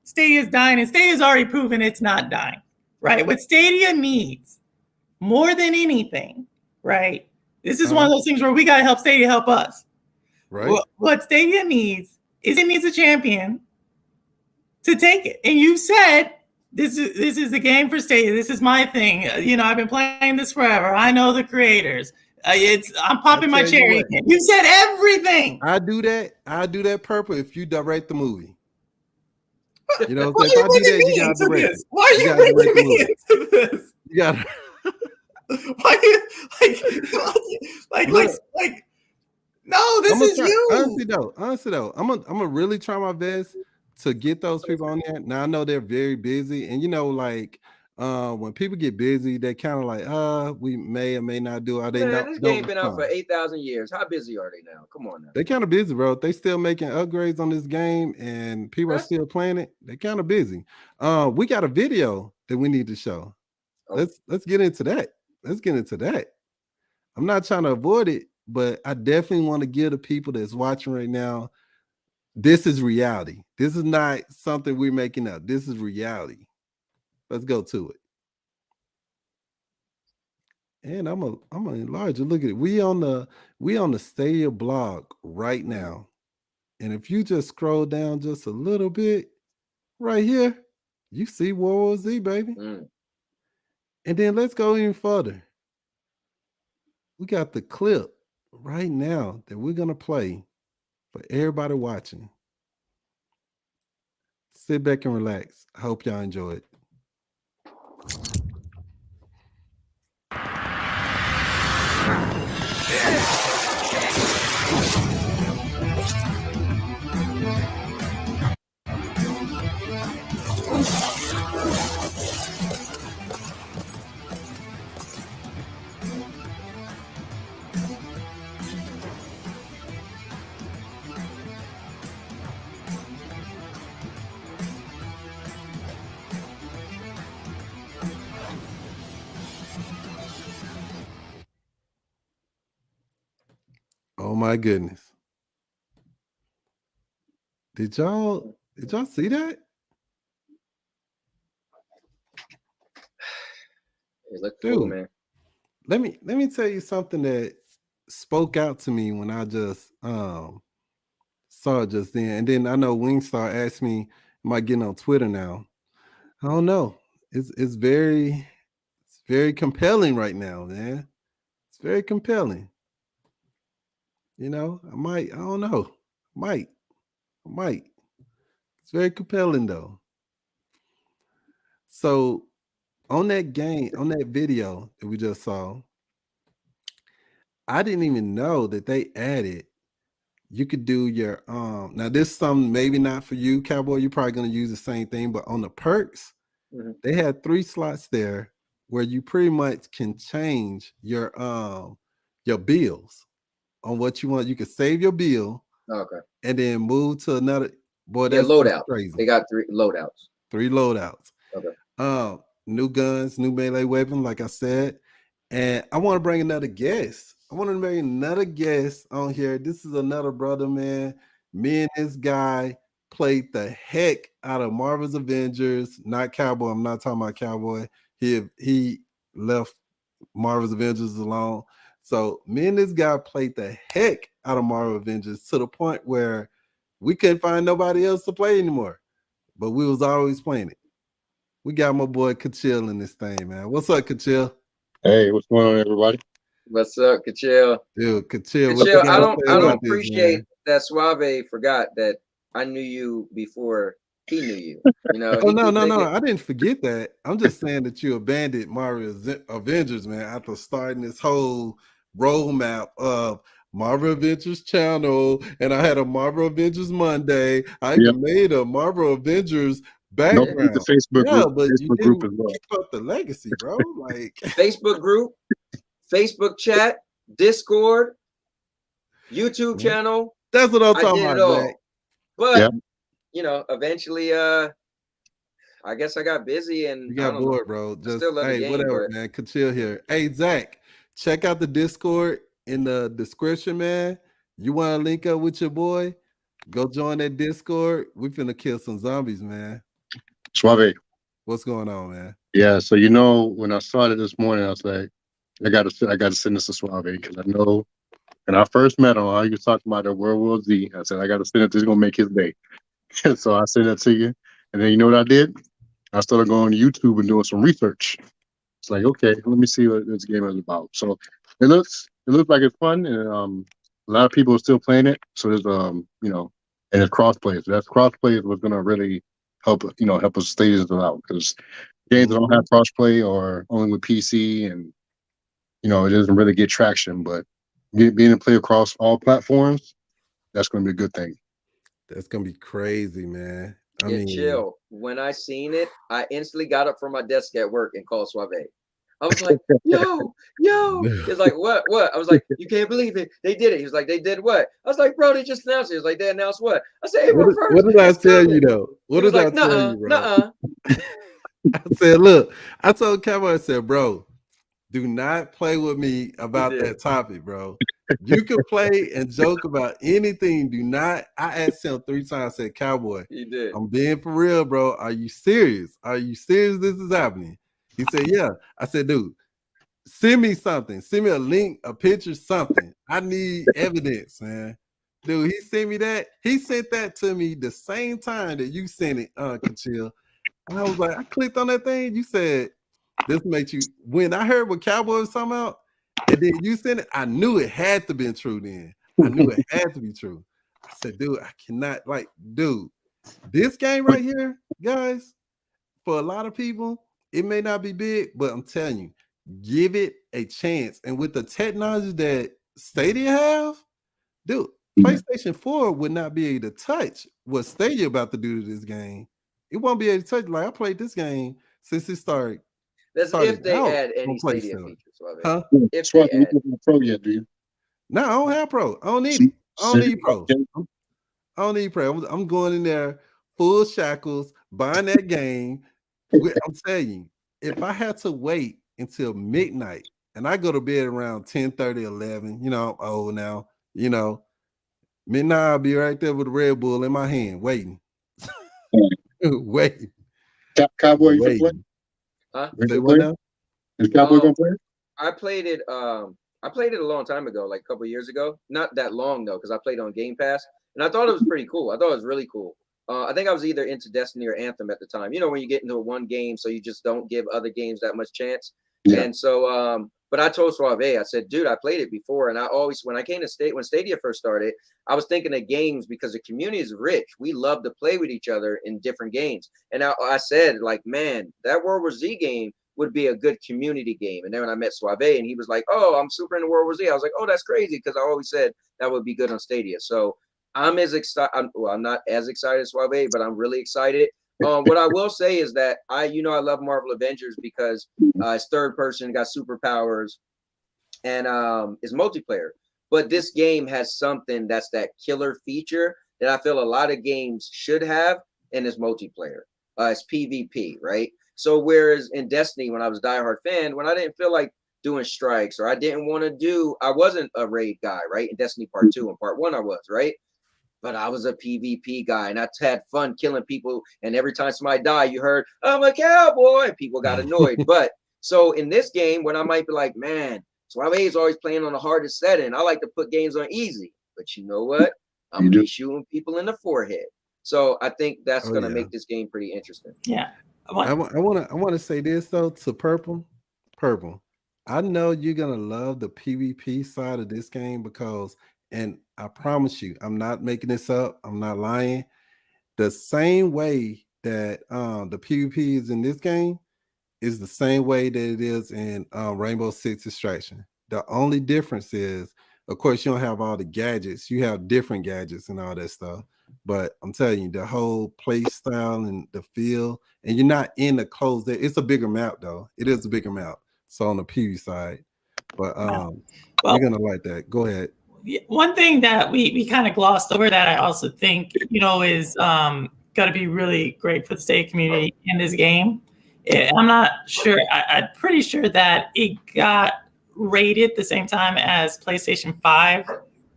Stadia's dying, and Stadia's already proven it's not dying. Right? What Stadia needs more than anything, right? This is one of those things where we gotta help Stadia help us. Right. What Stadia needs is it needs a champion to take it. And you said this is the game for Stadia. This is my thing. I've been playing this forever. I know the creators. I'm popping my cherry. You said everything. I do that purple if you direct the movie. You know, why are you bringing me into this? Why are you bringing me into this? You got. Why you like? No, this is you. Honestly though, I'm gonna really try my best to get those people on there. Now I know they're very busy, and when people get busy, they kind of like, we may or may not do. This game been out for 8,000 years. How busy are they now? Come on now. They kind of busy, bro. They still making upgrades on this game, and people are still playing it. They're kind of busy. We got a video that we need to show. Let's get into that. I'm not trying to avoid it, but I definitely want to give the people that's watching right now. This is reality. This is not something we're making up. This is reality. Let's go to it. And I'm gonna enlarge it. Look at it. We on the Stadia blog right now. And if you just scroll down just a little bit, right here, you see World War Z, baby. Mm. And then let's go even further. We got the clip right now that we're gonna play for everybody watching. Sit back and relax. I hope y'all enjoy it. Oh my goodness. Did y'all see that? It looked Dude. cool, man. Let me tell you something that spoke out to me when I just saw it just then. And then I know Wingstar asked me, am I getting on Twitter now? I don't know. It's very compelling right now, man. It's very compelling. You know, I don't know. I might. It's very compelling though. So on that video that we just saw, I didn't even know that they added you could do your now this is something maybe not for you, Cowboy. You're probably gonna use the same thing, but on the perks, they had 3 slots there where you pretty much can change your bills on what you want. You could save your bill, Okay. and then move to another. Boy, Yeah, that's loadout. crazy. They got 3 loadouts. 3 loadouts. Okay. New guns, new melee weapon, like I said. And I want to bring another guest. I want to bring another guest on here. This is another brother, man. Me and this guy played the heck out of Marvel's Avengers. Not Cowboy. I'm not talking about Cowboy. He left Marvel's Avengers alone. So me and this guy played the heck out of Marvel Avengers to the point where we couldn't find nobody else to play anymore. But we was always playing it. We got my boy Kachil in this thing, man. What's up, Kachil? Hey, what's going on, everybody? What's up, Kachil? Dude, Kachil, Kachil, I don't appreciate that Suave forgot that I knew you before he knew you. You know, Oh, no. I didn't forget that. I'm just saying that you abandoned Marvel Avengers, man, after starting this whole roadmap of Marvel Avengers channel, and I had a Marvel Avengers Monday. I even made a Marvel Avengers background. No, the Facebook group, but Facebook you group didn't as well. keep up the legacy, bro. Like Facebook group, Facebook chat, Discord, YouTube channel. That's what I'm talking about, Zach. But you know, eventually, I guess I got busy and you got bored, bro. Just still love the game, whatever, man. Kachil here. Hey, Zach, check out the Discord in the description, man. You want to link up with your boy? Go join that Discord. We finna kill some zombies, man. Suave. What's going on, man? Yeah, so you know, when I saw it this morning, I was like, I gotta send this to Suave because I know. And I first met him, he was talking about the World War Z. I said, I gotta send it. This is gonna make his day. So I sent it to you, and then you know what I did? I started going to YouTube and doing some research. It's like, okay, let me see what this game is about. So it looks like it's fun, and a lot of people are still playing it. So there's you know, and it's crossplay. So that's crossplay was gonna really help us stage this out because games that don't have crossplay or only with PC, and you know, it doesn't really get traction. But being able to play across all platforms, that's gonna be a good thing. That's gonna be crazy, man. I Yeah, mean, chill. When I seen it, I instantly got up from my desk at work and called Suave. I was like, yo. He's like, what? I was like, you can't believe it. They did it. He was like, they did what? I was like, bro, they just announced it. He was like, they announced what? I said, April 1st. What did I tell you though? What did I like, tell you, bro? Nuh-uh. I said, look, I told Cowboy, I said, bro, do not play with me about that topic, bro. You can play and joke about anything. Do not. I asked him 3 times. I said, Cowboy, he did. I'm being for real, bro. Are you serious? Are you serious this is happening? He said, yeah. I said, dude, Send me something. Send me a link, a picture, something. I need evidence, man. Dude, he sent me that. He sent that to me the same time that you sent it, Kachil. And I was like, I clicked on that thing. You said this makes you. When I heard what Cowboy was talking about, and then you sent it, I knew it had to be true. Then I knew it had to be true. I said, dude, I cannot dude, this game right here, guys. For a lot of people, it may not be big, but I'm telling you, give it a chance. And with the technology that Stadia have, dude, PlayStation 4 would not be able to touch what Stadia about to do to this game. It won't be able to touch. Like I played this game since it started. That's if they out add any on Stadia PlayStation. features. Suave. Huh? If they add. Pro yet, do you? No, I don't have Pro. I don't need it. I don't need Pro. I don't need Pro. I'm going in there full shackles, buying that game. I'm telling you, if I had to wait until midnight and I go to bed around 10:30, 11, you know, I'm old now, you know, midnight I'll be right there with a Red Bull in my hand, waiting. Waiting. Cowboy, you can play? Huh? Say what now? Is Cowboy gonna play? I played it a long time ago, like a couple years ago. Not that long though, because I played on Game Pass, and I thought it was pretty cool. I thought it was really cool. I think I was either into Destiny or Anthem at the time. You know, when you get into one game, so you just don't give other games that much chance. Yeah. And so, but I told Suave, I said, dude, I played it before, and I always, when I came to when Stadia first started, I was thinking of games because the community is rich. We love to play with each other in different games. And I said, like, man, that World War Z game would be a good community game. And then when I met Suave, and he was like, oh, I'm super into World War Z. I was like, oh, that's crazy, because I always said that would be good on Stadia. So I'm as excited. I'm not as excited as Suave, but I'm really excited. What I will say is that I love Marvel Avengers because it's third person, got superpowers, and it's multiplayer. But this game has something that's that killer feature that I feel a lot of games should have, and it's multiplayer. It's PvP, right? So whereas in Destiny, when I was a diehard fan, when I didn't feel like doing strikes, or I didn't want to do, I wasn't a raid guy, right? In Destiny Part 2 and Part 1 I was, right? But I was a PvP guy, and I had fun killing people. And every time somebody died, you heard, I'm a cowboy, and people got annoyed. But so in this game, when I might be like, man, Suave is always playing on the hardest setting. I like to put games on easy. But you know what? I'm going to be shooting people in the forehead. So I think that's going to make this game pretty interesting. Yeah. I want to say this though to Purple. I know you're gonna love the PvP side of this game because, and I promise you, I'm not making this up. I'm not lying. The same way that the PvP is in this game is the same way that it is in Rainbow Six Extraction. The only difference is, of course, you don't have all the gadgets. You have different gadgets and all that stuff. But I'm telling you, the whole play style and the feel, and you're not in the closed. It's a bigger map, though. It is a bigger map. So on the PV side, but you're gonna like that. Go ahead. One thing that we kind of glossed over that I also think is going to be really great for the Stadia community in this game. I'm not sure. I'm pretty sure that it got rated the same time as PlayStation 5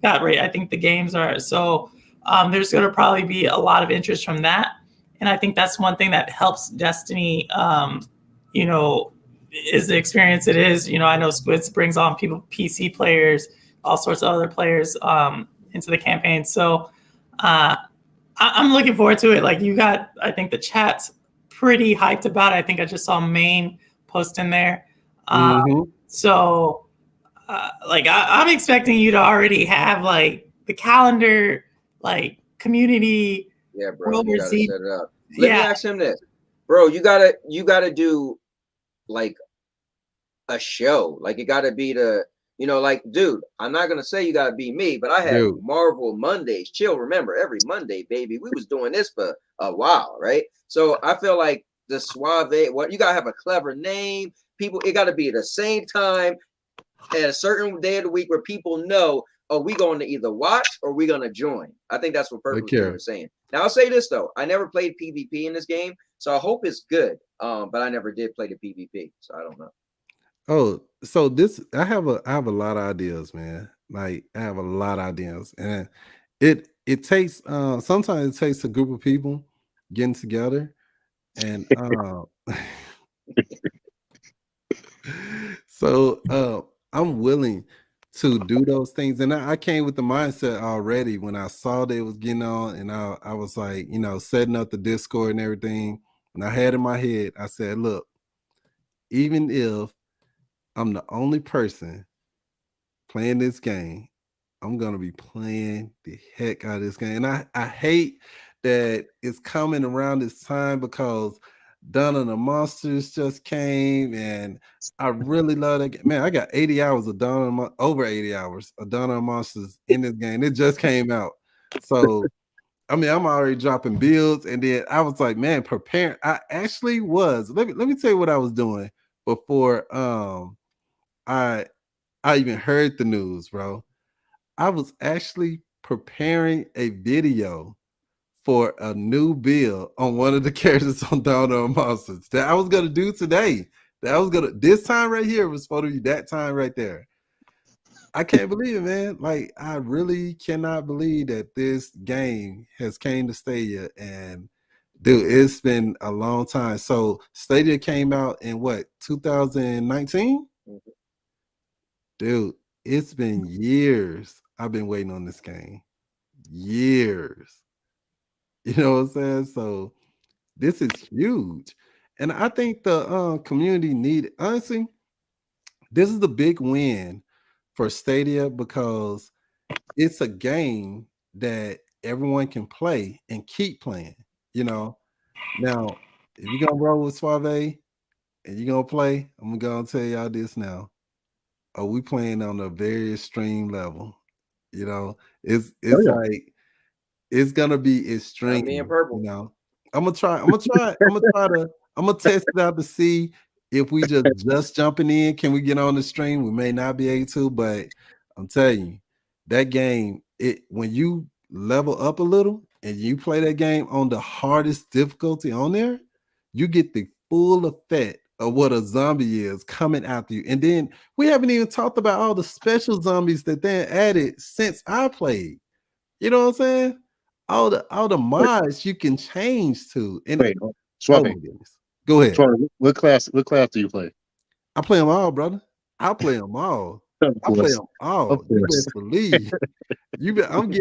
got rated. I think the games are so. There's going to probably be a lot of interest from that, and I think that's one thing that helps Destiny. Is the experience it is. I know Squids brings on people, PC players, all sorts of other players into the campaign. So I'm looking forward to it. Like you got, I think the chat's pretty hyped about it. I think I just saw Main post in there. So I'm expecting you to already have like the calendar, like community. Yeah, bro, you gotta set it up. Let me ask him this, bro. You gotta do like a show. Like it gotta be like, dude, I'm not gonna say you gotta be me, but I had Marvel Mondays. Chill, remember every Monday, baby. We was doing this for a while, right? So I feel like the Suave, you gotta have a clever name. People, it gotta be at the same time at a certain day of the week where people know, are we going to either watch or we gonna join? I think that's what Purple was saying. Now I'll say this though, I never played PvP in this game, so I hope it's good. But I never did play the PvP, so I don't know. Oh, so this I have a lot of ideas, man. Like I have a lot of ideas, and it takes sometimes it takes a group of people getting together, and So I'm willing to do those things. And I came with the mindset already when I saw that it was getting on, and I was like, setting up the Discord and everything. And I had in my head, I said, look, even if I'm the only person playing this game, I'm gonna be playing the heck out of this game. And I hate that it's coming around this time because Dawn of the Monsters just came, and I really love that game. Man, I got 80 hours of over 80 hours of Dawn of the Monsters in this game. It just came out. So I mean, I'm already dropping builds, and then I was like, man, preparing. I actually was. Let me tell you what I was doing before I I even heard the news, bro. I was actually preparing a video for a new build on one of the characters on Dawn of the Monsters that I was gonna do today. This time right here was supposed to be that time right there. I can't believe it, man. Like, I really cannot believe that this game has came to Stadia, and dude, it's been a long time. So Stadia came out in what, 2019? Dude, it's been years. I've been waiting on this game. Years. You know what I'm saying? So this is huge. And I think the community need, honestly, this is the big win for Stadia because it's a game that everyone can play and keep playing. You know, now if you're gonna roll with Suave and you're gonna play, I'm gonna tell y'all this now. Are we playing on a very extreme level? You know, Oh it's yeah. like it's gonna be Not me in extreme. purple. I'm gonna test it out to see if we just jumping in. Can we get on the stream? We may not be able to, but I'm telling you, that game, when you level up a little and you play that game on the hardest difficulty on there, you get the full effect of what a zombie is coming after you. And then we haven't even talked about all the special zombies that they added since I played. You know what I'm saying? All the Wait, mods you can change to. And wait, oh Suave. my goodness. Go ahead. Suave, what class? What class do you play? I play them all, brother. I play them all. Of I play course, them all. of You course. best believe.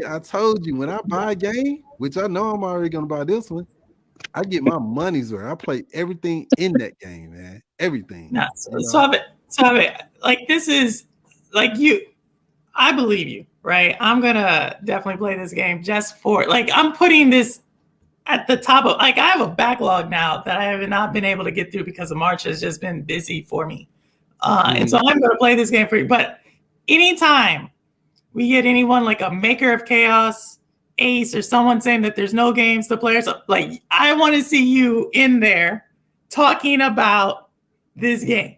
I told you when I buy a game, which I know I'm already gonna buy this one, I get my money's worth. I play everything in that game, man. Everything. No, You know? so like this is like you. I believe you, right? I'm gonna definitely play this game just for like I'm putting this at the top of like I have a backlog now that I have not been able to get through because of March has just been busy for me. And so I'm gonna play this game for you. But anytime we get anyone like a maker of chaos, Ace, or someone saying that there's no games to play, so like I want to see you in there talking about this game.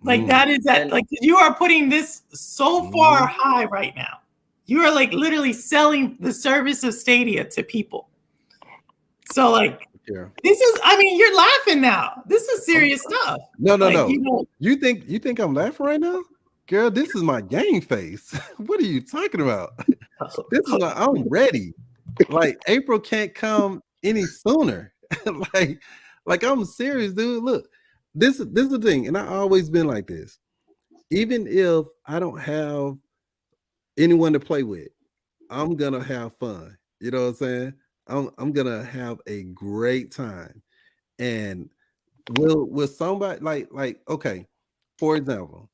Like that is that like you are putting this so far high right now. You are like literally selling the service of Stadia to people. So like this is, I mean, you're laughing now. This is serious stuff. No. You know, You think I'm laughing right now? Girl, this is my game face. What are you talking about? I'm ready. Like April can't come any sooner. like I'm serious, dude. Look, this is the thing, and I always been like this. Even if I don't have anyone to play with, I'm gonna have fun. You know what I'm saying? I'm gonna have a great time. And will somebody like okay, for example,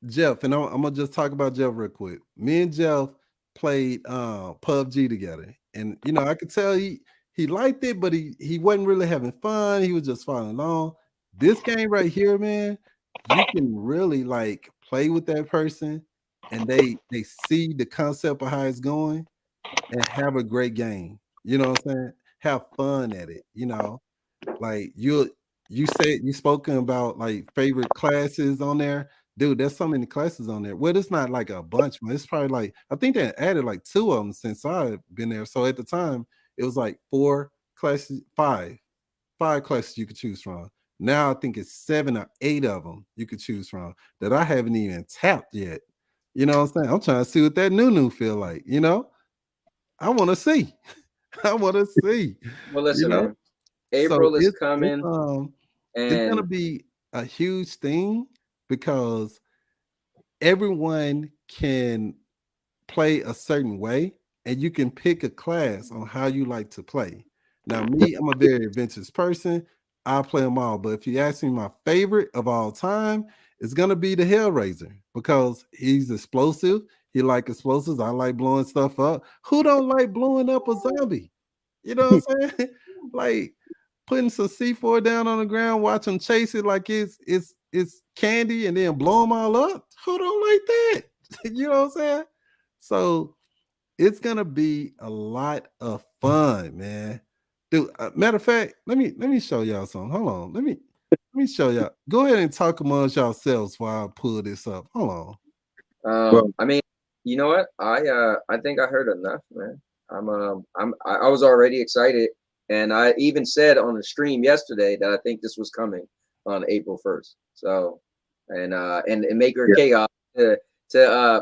Jeff, and I'm gonna just talk about Jeff real quick. Me and Jeff played PUBG together, and I could tell he liked it, but he wasn't really having fun. He was just following along. This game right here, man, you can really like play with that person, and they see the concept of how it's going, and have a great game. You know what I'm saying? Have fun at it. Like you said you spoken about like favorite classes on there. Dude, there's so many classes on there. Well, it's not like a bunch, but it's probably like I think they added like 2 of them since I've been there. So at the time, it was like 4 classes, 5 classes you could choose from. Now I think it's 7 or 8 of them you could choose from that I haven't even tapped yet. You know what I'm saying? I'm trying to see what that new feel like. I want to see. I want to see. Well, listen, man. April is coming, it's gonna be a huge thing. because everyone can play a certain way, and you can pick a class on how you like to play. Now, me, I'm a very adventurous person. I play them all, but if you ask me my favorite of all time, it's gonna be the Hellraiser because he's explosive. He like explosives. I like blowing stuff up. Who don't like blowing up a zombie? You know what I'm saying? Like putting some C4 down on the ground, watch them chase it like it's candy, and then blow them all up. Who don't like that? You know what I'm saying? So it's gonna be a lot of fun, man. Dude, matter of fact, let me show y'all something. Hold on. Let me show y'all. Go ahead and talk amongst yourselves while I pull this up. Hold on. Well- I mean, you know what? I think I heard enough, man. I was already excited, and I even said on the stream yesterday that I think this was coming on April 1st. So, and Maker Chaos to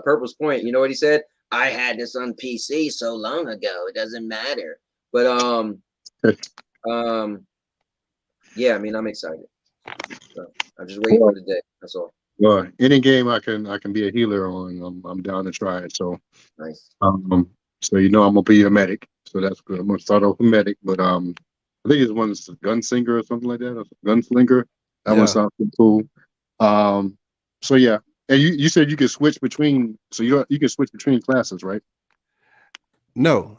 Purple's point, you know what he said? I had this on PC so long ago, it doesn't matter. But yeah, I mean, I'm excited. So I'm just waiting for the day. That's all. Well, any game I can be a healer on, I'm down to try it. So Nice. So I'm gonna be a medic. So that's good. I'm gonna start off with medic, but I think it's one's gunslinger or something like that. Or gunslinger. That one sounds pretty cool. So yeah. And you said you can switch between, so you can switch between classes, right? No.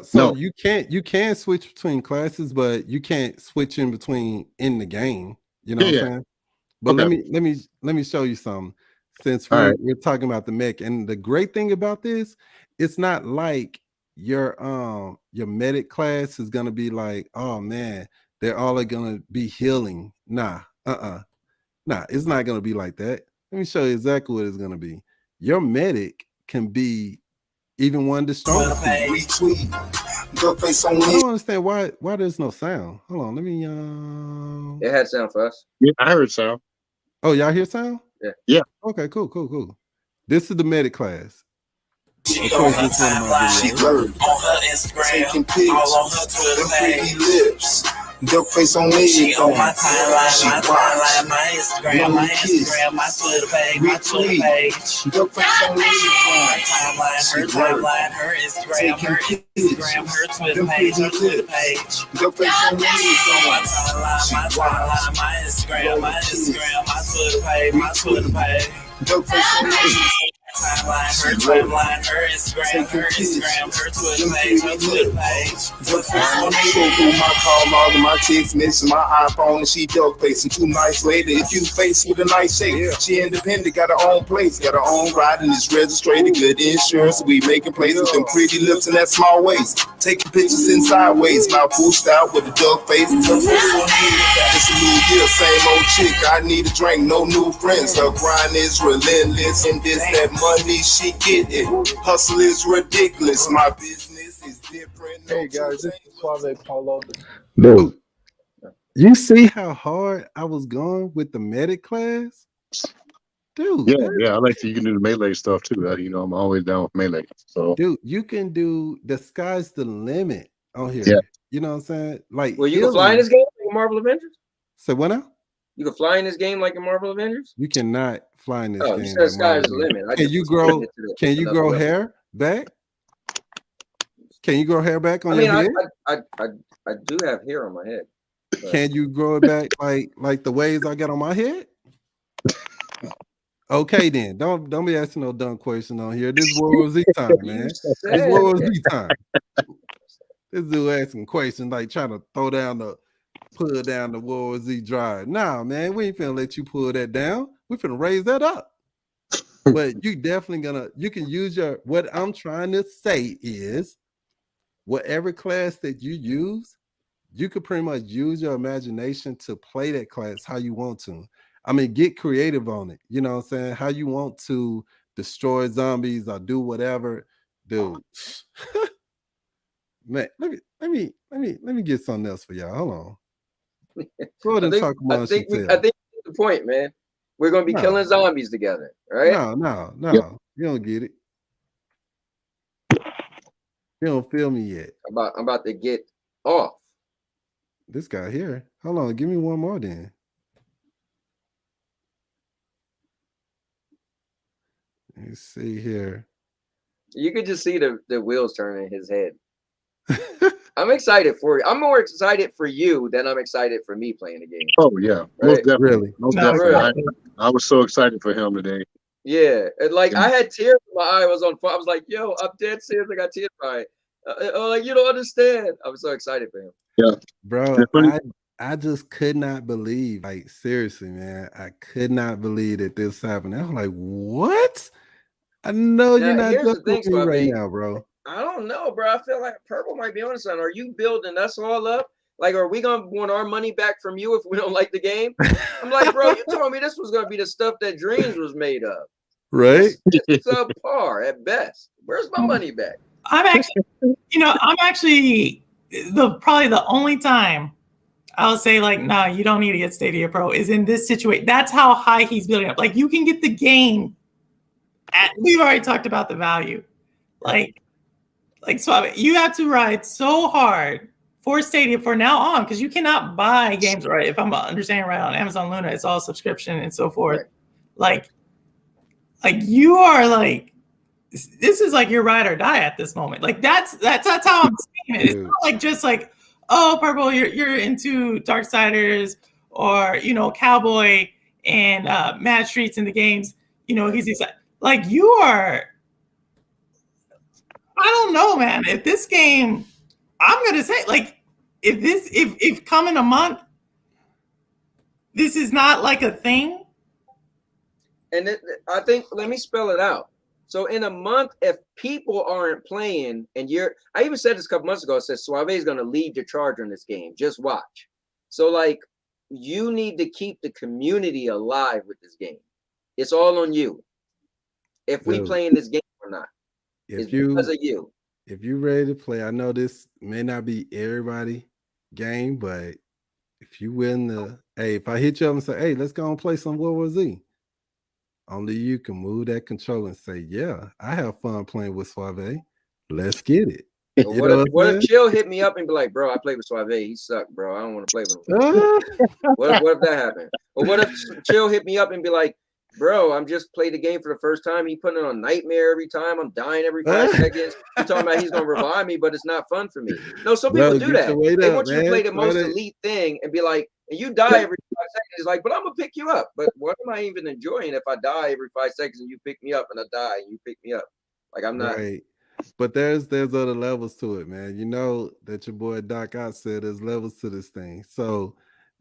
So you can switch between classes, but you can't switch in between in the game. You know what I'm saying? But Okay. let me show you something. Since we're talking about the mech, and the great thing about this, it's not like your medic class is gonna be like, oh man, they're all gonna be healing. Nah, it's not gonna be like that. Let me show you exactly what it's gonna be. Your medic can be even one of the strongest. I don't understand why there's no sound. Hold on, let me It had sound for us. Yeah, I heard sound. Oh, y'all hear sound? Yeah. Okay, cool. This is the medic class. She on her timeline, she blurred on her Instagram, taking pics, all on her Twitter page. Lips, duck face on me. She on my timeline, my Instagram, my Twitter page, Duck face on me. My timeline, her Instagram, her Twitter page, Duck face on me. My timeline, my Instagram, my Twitter page, Duck face on me. Timeline, her Instagram, her Twitter page. Go through my call log and my text message, my iPhone, and she duck facing 2 nights later. If you face with a nice shape, she independent, got her own place, got her own ride, and it's registered, good insurance. We making plays with them pretty lips and that small waist, taking pictures in sideways, my pushed out with a duck face. It's a new year, same old chick. I need a drink, no new friends. Her grind is relentless, and this that money she get it. Hustle is ridiculous. My business is different. Hey guys, this is Suave Paulo. Dude, you see how hard I was going with the medic class? Dude. Yeah. I like you can do the melee stuff too. I'm always down with melee. So dude, you can do the sky's the limit on here. Yeah. You know what I'm saying? Like, well, you can fly in this game like Marvel Avengers? Say what now? You can fly in this game like in Marvel Avengers? You cannot fly in this game. You said sky is the limit. Can you grow hair back? Can you grow hair back on your head? I do have hair on my head. But... Can you grow it back like the waves I got on my head? Okay, then don't be asking no dumb question on here. This is World War Z time, man. This is World War Z time. This dude asking questions like trying to pull down the World War Z drive. Nah, man, we ain't finna let you pull that down. We finna raise that up. But you definitely you can use what I'm trying to say is whatever class that you use, you could pretty much use your imagination to play that class how you want to. I mean, get creative on it. You know what I'm saying? How you want to destroy zombies or do whatever, dude. Man, let me get something else for y'all. Hold on. Go ahead and talk about I think the point, man. We're gonna be killing zombies together, right? No. Yep. You don't get it. You don't feel me yet. I'm about to get off. This guy here. Hold on, give me one more then. Let me see here. You could just see the wheels turning in his head. I'm excited for you. I'm more excited for you than I'm excited for me playing the game. Oh yeah, most Right? definitely. Really? Most No, definitely. exactly. I was so excited for him today. Yeah, and like Yeah. I had tears in my eye. I was on fire. I was like, "Yo, I'm dead serious. I got tears in my eye." Like you don't understand. I was so excited for him. Yeah. Bro, It's funny. I just could not believe, like seriously, man. I could not believe that this happened. I was like, what? I know you're Now, not here's the joking thing, with me right Suave. now, bro. I don't know, bro. I feel like Purple might be on something. Are you building us all up? Like, are we gonna want our money back from you if we don't like the game? I'm like, bro, you told me this was gonna be the stuff that Dreams was made of. Right? It's subpar at best. Where's my money back? I'm actually probably the only time I'll say like, nah, you don't need to get Stadia Pro is in this situation. That's how high he's building up. Like you can get the game we've already talked about the value. Like so you have to ride so hard for Stadia for now on because you cannot buy games, right? If I'm understanding right, on Amazon Luna, it's all subscription and so forth. Right. Like you are like, this is like your ride or die at this moment. Like that's how I'm seeing it. It's not like just like, oh, Purple, you're into Darksiders or Cowboy and Mad Streets in the games. He's excited. Like you are. I don't know, man. If this game, I'm gonna say like, if come in a month, this is not like a thing. And I think let me spell it out. So in a month, if people aren't playing, and I even said this a couple months ago. I said Suave is going to lead the charge on this game. Just watch. So like, you need to keep the community alive with this game. It's all on you. If we playing this game or not, it's because of you. If you're ready to play, I know this may not be everybody game, but if you willing to, hey, if I hit you up and say, hey, let's go and play some World War Z. Only you can move that controller and say, yeah, I have fun playing with Suave. Let's get it. What if Chill hit me up and be like, bro, I played with Suave. He sucked, bro. I don't want to play with him. What if that happened? Or what if Chill hit me up and be like, bro, I'm just played the game for the first time. He putting it on nightmare every time. I'm dying every 5 seconds. He's talking about he's going to revive me, but it's not fun for me. No, some people do that. They want you to play the most elite thing and be like, and you die every 5 seconds. It's like, but I'm going to pick you up. But what am I even enjoying if I die every 5 seconds and you pick me up and I die and you pick me up? Like, I'm not. Right. But there's other levels to it, man. You know that your boy Doc Ott said there's levels to this thing. So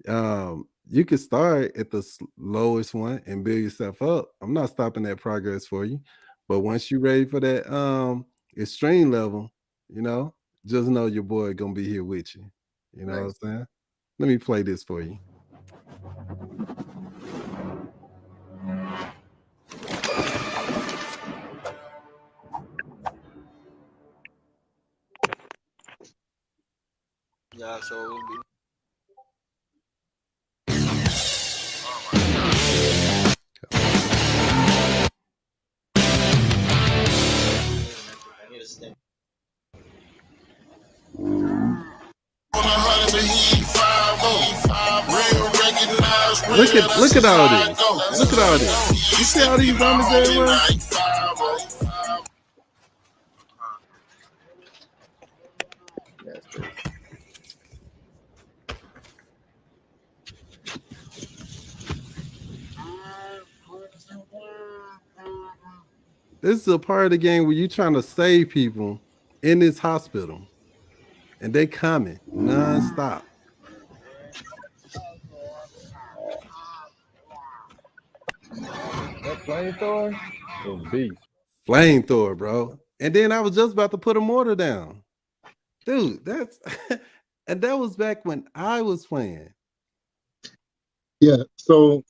you can start at the lowest one and build yourself up. I'm not stopping that progress for you. But once you're ready for that extreme level, just know your boy gonna be here with you. You know what I'm saying? Let me play this for you. Yeah, so it would be. Look at all this. Look at all this. You see all these numbers everywhere? This is a part of the game where you're trying to save people in this hospital, and they coming nonstop. That flamethrower was beast. Flamethrower, bro. And then I was just about to put a mortar down. Dude, that's and that was back when I was playing. Yeah, so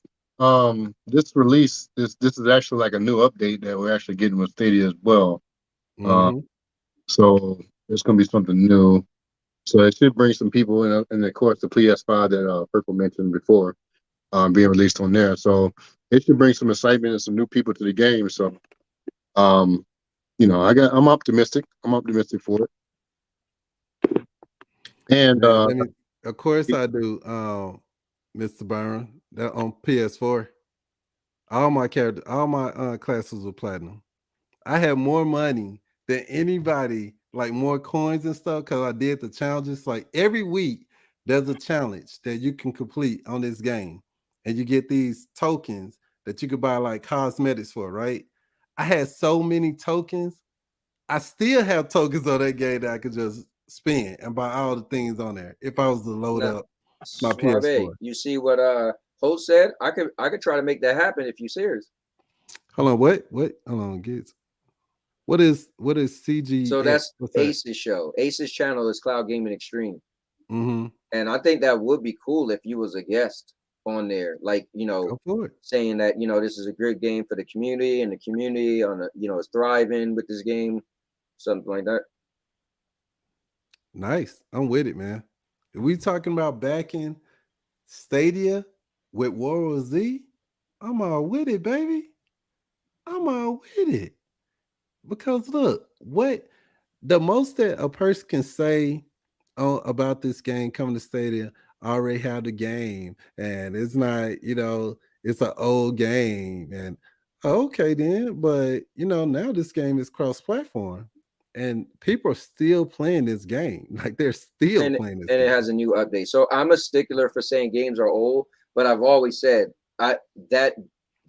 this release, this is actually like a new update that we're actually getting with Stadia as well. So it's gonna be something new. So it should bring some people in, and of course the PS5 that Purple mentioned before, being released on there. So it should bring some excitement and some new people to the game. So I'm optimistic. I'm optimistic for it. And of course I do, Mr. Byron. That on PS4. All my character, all my classes were platinum. I had more money than anybody, like more coins and stuff, because I did the challenges. Like every week, there's a challenge that you can complete on this game, and you get these tokens that you could buy like cosmetics for, right? I had so many tokens. I still have tokens on that game that I could just spend and buy all the things on there if I was to load Now, up my Suave, PS4. you see what host said? I could try to make that happen if you serious. Hold on, what? What? Hold on, get. What is So CGX? that's What's that? Ace's show. Ace's channel is Cloud Gaming Extreme. Mm-hmm. And I think that would be cool if you was a guest on there, like Go for it. saying that this is a great game for the community, and the community is thriving with this game, something like that. Nice. I'm with it, man. If we talking about backing Stadia with World War Z, I'm all with it, baby. I'm all with it. Because look, what the most that a person can say about this game coming to Stadia, I already have the game, and it's not, it's an old game, and okay then, but now this game is cross-platform, and people are still playing this game, like they're still and playing this and it game. has a new update. So I'm a stickler for saying games are old, but I've always said I that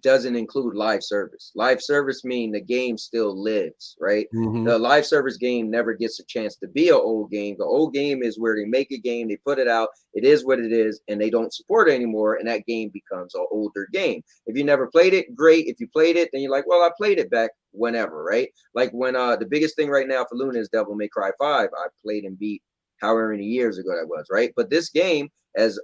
doesn't include live service. Live service mean the game still lives, right? Hmm. The live service game never gets a chance to be an old game. The old game is where they make a game, they put it out, it is what it is, and they don't support it anymore, and that game becomes an older game. If you never played it, great. If you played it, then you're like, well, I played it back whenever, right? Like when the biggest thing right now for Luna is Devil May Cry 5. I played and beat however many years ago that was, right? But this game, as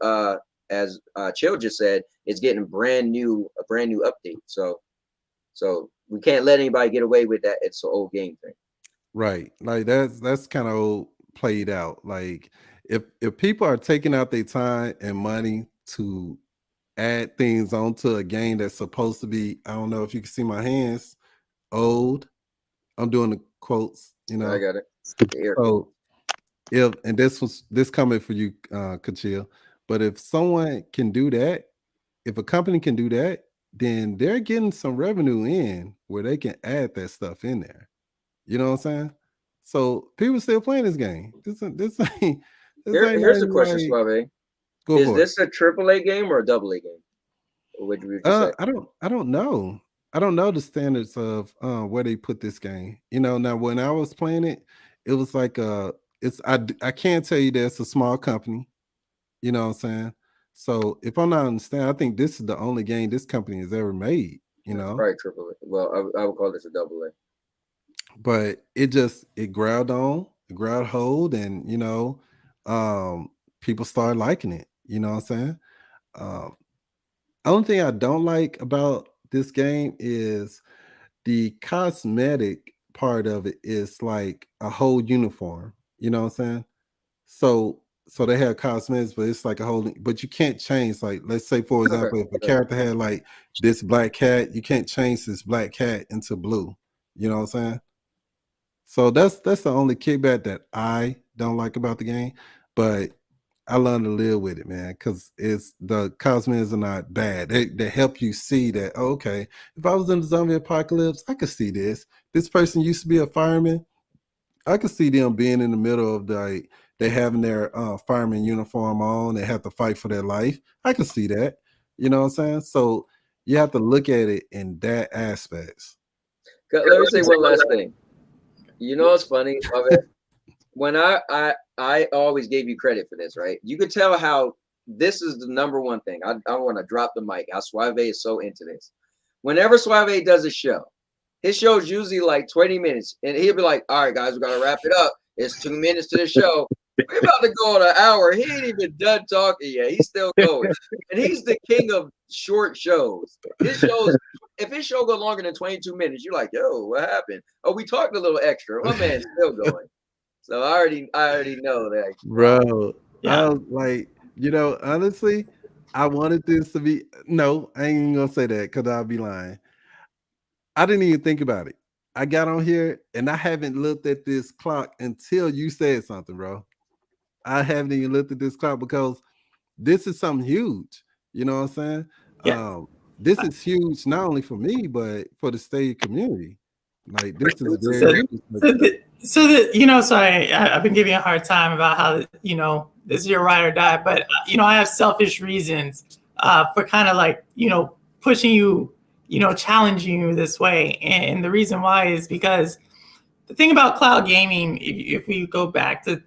Chill just said, it's getting a brand new update. So we can't let anybody get away with that. It's an old game thing. Right. Like that's kind of played out. Like if people are taking out their time and money to add things onto a game that's supposed to be, I don't know if you can see my hands, old. I'm doing the quotes, I got it. The air quote. So and this coming for you, Kachil. But if someone can do that, if a company can do that, then they're getting some revenue in where they can add that stuff in there. You know what I'm saying? So people still playing this game. This ain't Here's the nothing question, like, Suave. go Is for it. this a AAA game or a AA game? What would you say? I don't know. I don't know the standards of where they put this game. Now when I was playing it, it was like I can't tell you that it's a small company. You know what I'm saying? So if I'm not understanding, I think this is the only game this company has ever made. It's probably AAA. Well, I would call this a AA. But it grabbed hold, and people started liking it. You know what I'm saying? Um, only thing I don't like about this game is the cosmetic part of it is like a whole uniform. You know what I'm saying? So they have cosmetics, but it's like a whole. But you can't change. Like, let's say for example, if a character had like this black cat, you can't change this black cat into blue. You know what I'm saying? So that's the only kickback that I don't like about the game. But I learned to live with it, man, because it's the cosmetics are not bad. They help you see that, okay, if I was in the zombie apocalypse, I could see this. This person used to be a fireman. I could see them being in the middle of they having their fireman uniform on. They have to fight for their life. I could see that. You know what I'm saying? So you have to look at it in that aspects. Let me say one last thing. You know what's funny, Suave? When I always gave you credit for this, right? You could tell how this is the number one thing. I want to drop the mic. How Suave is so into this. Whenever Suave does a show, his show's usually like 20 minutes, and he'll be like, "All right, guys, we gotta wrap it up. It's 2 minutes to the show. We're about to go on an hour. He ain't even done talking yet. He's still going, and he's the king of short shows. His shows, if his show go longer than 22 minutes, you're like, "Yo, what happened? Oh, we talked a little extra. My man's still going." So I already know that, Bro, Yeah. I was like, honestly, I wanted this to be no, I ain't even gonna say that because I'll be lying. I didn't even think about it. I got on here and I haven't looked at this clock until you said something, bro. I haven't even looked at this clock because this is something huge. You know what I'm saying? Yeah. this is huge not only for me but for the Stadia community. Like this is So, very I've been giving you a hard time about how this is your ride or die, but I have selfish reasons for kind of like pushing you, challenging you this way, and the reason why is because the thing about cloud gaming, if we go back to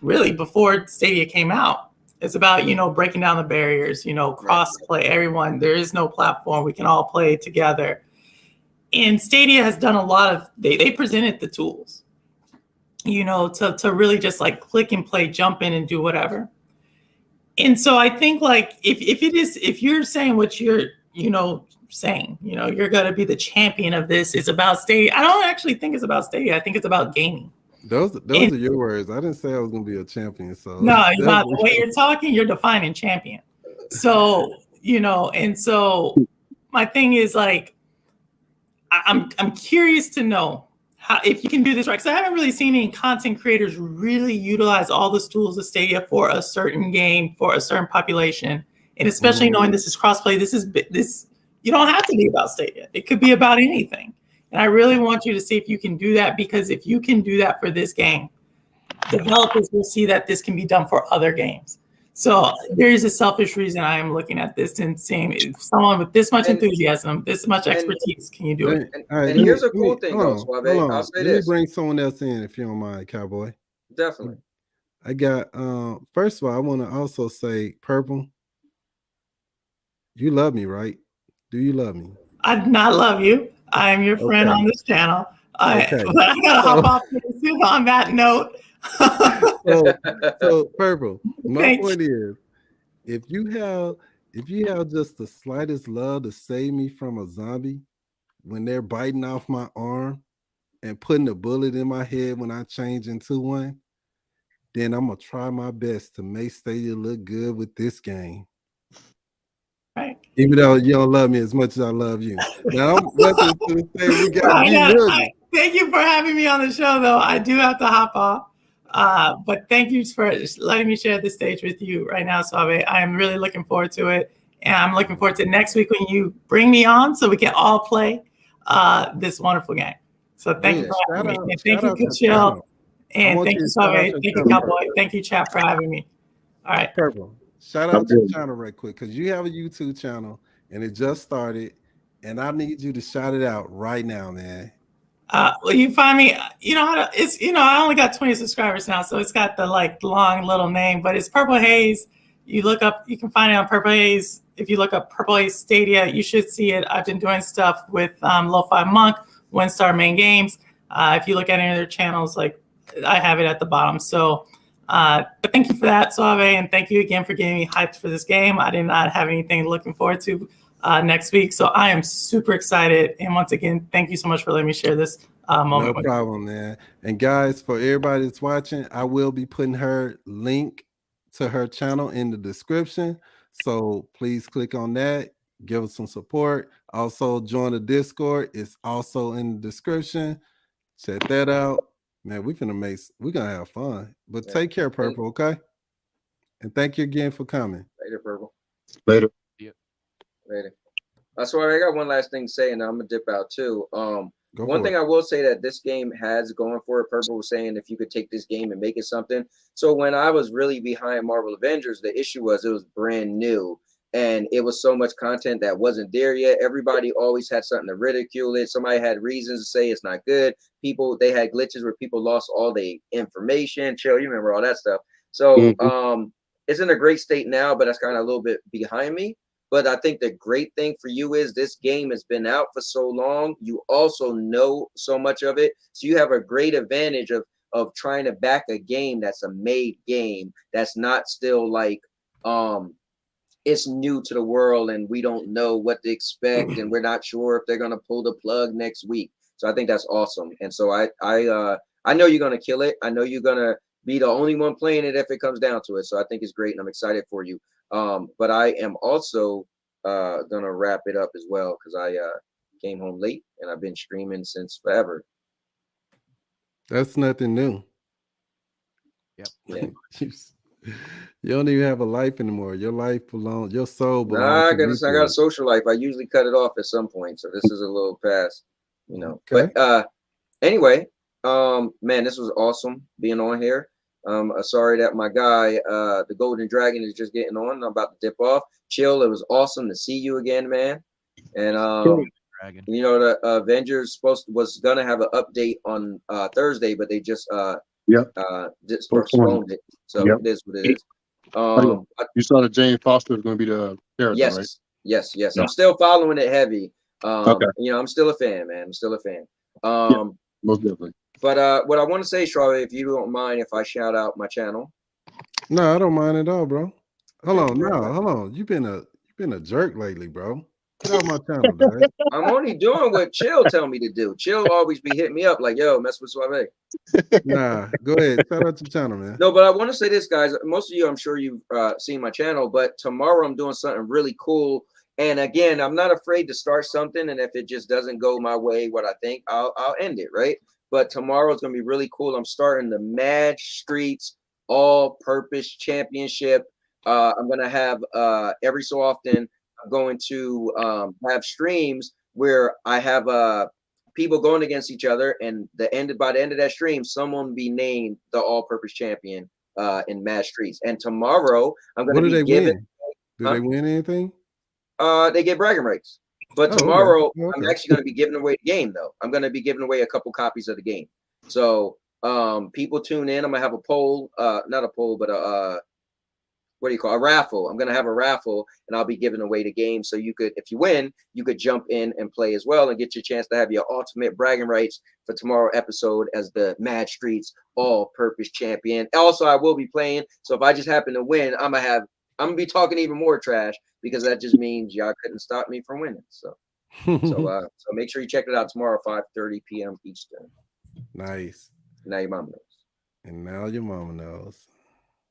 really before Stadia came out, it's about breaking down the barriers, cross play. Everyone, there is no platform, we can all play together. And Stadia has done a lot of, they presented the tools, to really just like click and play, jump in and do whatever. And so I think like if you're saying what you're, saying, you're going to be the champion of this, it's about Stadia. I don't actually think it's about Stadia. I think it's about gaming. Those are your words. I didn't say I was going to be a champion. So no, the way you're talking, you're defining champion. So, and so my thing is like, I'm curious to know how, if you can do this right, because I haven't really seen any content creators really utilize all the tools of Stadia for a certain game, for a certain population, and especially knowing this is crossplay. This you don't have to be about Stadia. It could be about anything. And I really want you to see if you can do that, because if you can do that for this game, developers will see that this can be done for other games. So there is a selfish reason I am looking at this and saying, if someone with this much enthusiasm, this much expertise, can you do it? And here's a cool thing, though, Suave. I'll say this. Let me bring someone else in, if you don't mind, Cowboy. Definitely. I got, first of all, I want to also say, Purple, you love me, right? Do you love me? I do not love you. I am your friend on this channel. But I gotta hop off on that note. so Purple, my point is, if you have just the slightest love to save me from a zombie when they're biting off my arm and putting a bullet in my head when I change into one, then I'm gonna try my best to make Stadia look good with this game. Right. Even though you don't love me as much as I love you. Now I'm to say we thank you for having me on the show, though. I do have to hop off. But thank you for letting me share the stage with you right now, Suave. I am really looking forward to it. And I'm looking forward to next week when you bring me on so we can all play this wonderful game. So thank you for having me. And thank you, Kachil. And thank you, Suave. Thank you, Cowboy. Thank you, chat, for having me. All right. Purple. Shout out to your channel right quick, because you have a YouTube channel and it just started, and I need you to shout it out right now, man. Well, you find me, I only got 20 subscribers now, so it's got the long little name, but it's Purple Haze. You can find it on Purple Haze. If you look up Purple Haze Stadia, you should see it. I've been doing stuff with Lo-Fi Monk, One Star Main Games. If you look at any of their channels, I have it at the bottom. So but thank you for that, Suave, and thank you again for getting me hyped for this game. I did not have anything looking forward to next week, so I am super excited. And once again, thank you so much for letting me share this moment. No problem, man. And guys, for everybody that's watching, I will be putting her link to her channel in the description, so please click on that, give us some support. Also join the Discord, it's also in the description. Check that out. Man, we're gonna have fun. But take care, Purple, okay? And thank you again for coming. Later, Purple. Later. Yeah. Later. So I got one last thing to say, and I'm gonna dip out too. One thing I will say that this game has going for it, Purple was saying if you could take this game and make it something. So when I was really behind Marvel Avengers, the issue was it was brand new. And it was so much content that wasn't there yet. Everybody always had something to ridicule it. Somebody had reasons to say it's not good. They had glitches where people lost all the information. Chill, you remember all that stuff. So it's in a great state now, but that's kind of a little bit behind me. But I think the great thing for you is this game has been out for so long. You also know so much of it. So you have a great advantage of trying to back a game that's a made game that's not still it's new to the world and we don't know what to expect and we're not sure if they're going to pull the plug next week. So I think that's awesome. And so I know you're going to kill it. I know you're going to be the only one playing it if it comes down to it. So I think it's great and I'm excited for you. But I am also going to wrap it up as well because I came home late and I've been streaming since forever. That's nothing new. Yep. Yeah. You don't even have a life anymore. Your life belongs, your soul belongs Nah, to I got a YouTube. social life. I usually cut it off at some point, so this is a little past, you know. Okay. But anyway, man, this was awesome being on here. Sorry that my guy, the Golden Dragon, is just getting on. I'm about to dip off. Chill. It was awesome to see you again, man. And Dragon. you know, the Avengers was gonna have an update on Thursday, but they just Yep. just Postponed. postponed it. So Yep. it is what it is. Oh, yeah. You saw that Jane Foster is going to be the character, right? Yes. Yeah. I'm still following it heavy. Okay. You know, I'm still a fan, man. I'm still a fan. Yeah. Most definitely. But what I want to say, Strawberry, if you don't mind, if I shout out my channel. No, I don't mind at all, bro. Hold Thank on, you very no, much. hold on. You've been a jerk lately, bro. Get out my channel, dog. I'm only doing what Chill tell me to do. Chill always be hitting me up like, yo, mess with Suave. Nah, go ahead. Shout out your channel, man. No, but I want to say this, guys. Most of you, I'm sure you've seen my channel, but tomorrow I'm doing something really cool. And again, I'm not afraid to start something. And if it just doesn't go my way, what I think, I'll end it, right? But tomorrow is going to be really cool. I'm starting the Mad Streets All-Purpose Championship. I'm going to have every so often, I'm going to have streams where I have people going against each other, and by the end of that stream, someone will be named the all-purpose champion in Mad Streets. And tomorrow, I'm going What to do be they giving. win? Do they win anything? They get bragging rights. But Oh, tomorrow, okay. I'm actually going to be giving away the game, though. I'm going to be giving away a couple copies of the game. So people tune in. I'm going to have a poll, not a poll, but what do you call a raffle? I'm going to have a raffle, and I'll be giving away the game. So you could, if you win, you could jump in and play as well and get your chance to have your ultimate bragging rights for tomorrow episode as the Mad Streets all-purpose champion. Also, I will be playing. So if I just happen to win, I'm gonna be talking even more trash, because that just means y'all couldn't stop me from winning. So make sure you check it out tomorrow, 5:30 p.m. Eastern. Nice. Now your mama knows. And now your mama knows.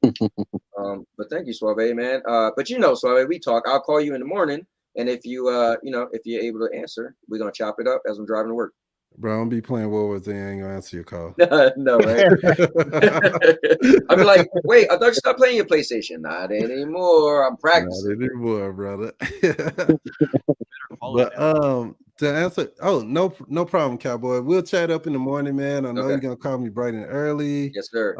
But thank you, Suave, man. But you know, Suave, we talk. I'll call you in the morning, and if you if you're able to answer, we're gonna chop it up as I'm driving to work. Bro, don't be playing World War Z. I ain't gonna answer your call. No, right? I'll be like, wait, I thought you stopped playing your PlayStation. Not anymore. I'm practicing. Not anymore, brother. But To answer, no problem, Cowboy. We'll chat up in the morning, man. I know Okay. you're gonna call me bright and early. Yes, sir.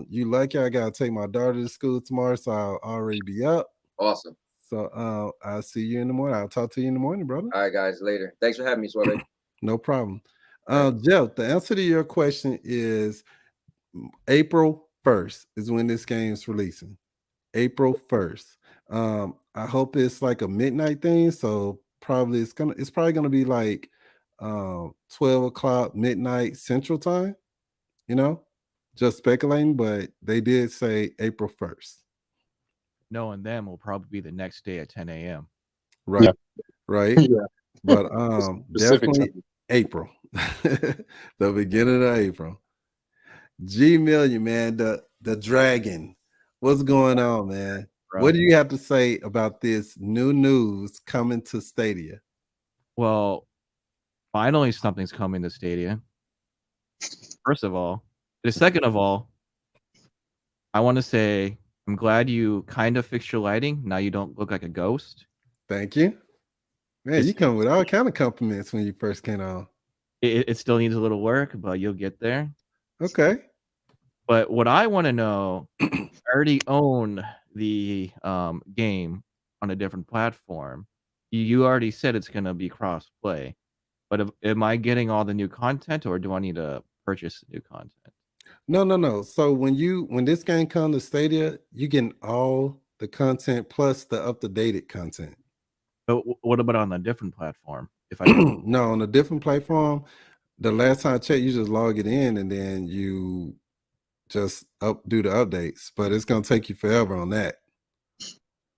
You lucky I gotta take my daughter to school tomorrow, so I'll already be up. Awesome. So I'll see you in the morning. I'll talk to you in the morning, brother. All right, guys. Later. Thanks for having me, Suave. No problem. Jeff, the answer to your question is April 1st is when this game's releasing. April 1st. I hope it's like a midnight thing. So probably it's probably gonna be like 12 o'clock midnight central time, just speculating, but they did say April 1st. knowing them will probably be the next day at 10 a.m. Right. Yeah. Right. Yeah. But Specific definitely time. April. The beginning of April. G Million, man, the dragon. What's going on, man? Bro. What do you have to say about this new news coming to Stadia? Well, finally something's coming to Stadia. First of all. Second of all, I want to say I'm glad you kind of fixed your lighting. Now you don't look like a ghost. Thank you. Man, you come with all kind of compliments when you first came on. It still needs a little work, but you'll get there. Okay. But what I want to know, I already own the game on a different platform. You already said it's going to be cross-play. But am I getting all the new content, or do I need to purchase new content? No. So when this game comes to Stadia, you getting all the content plus the up-to-date content. But what about on a different platform? If I No, on a different platform, the last time I checked, you just log it in and then you just do the updates. But it's gonna take you forever on that.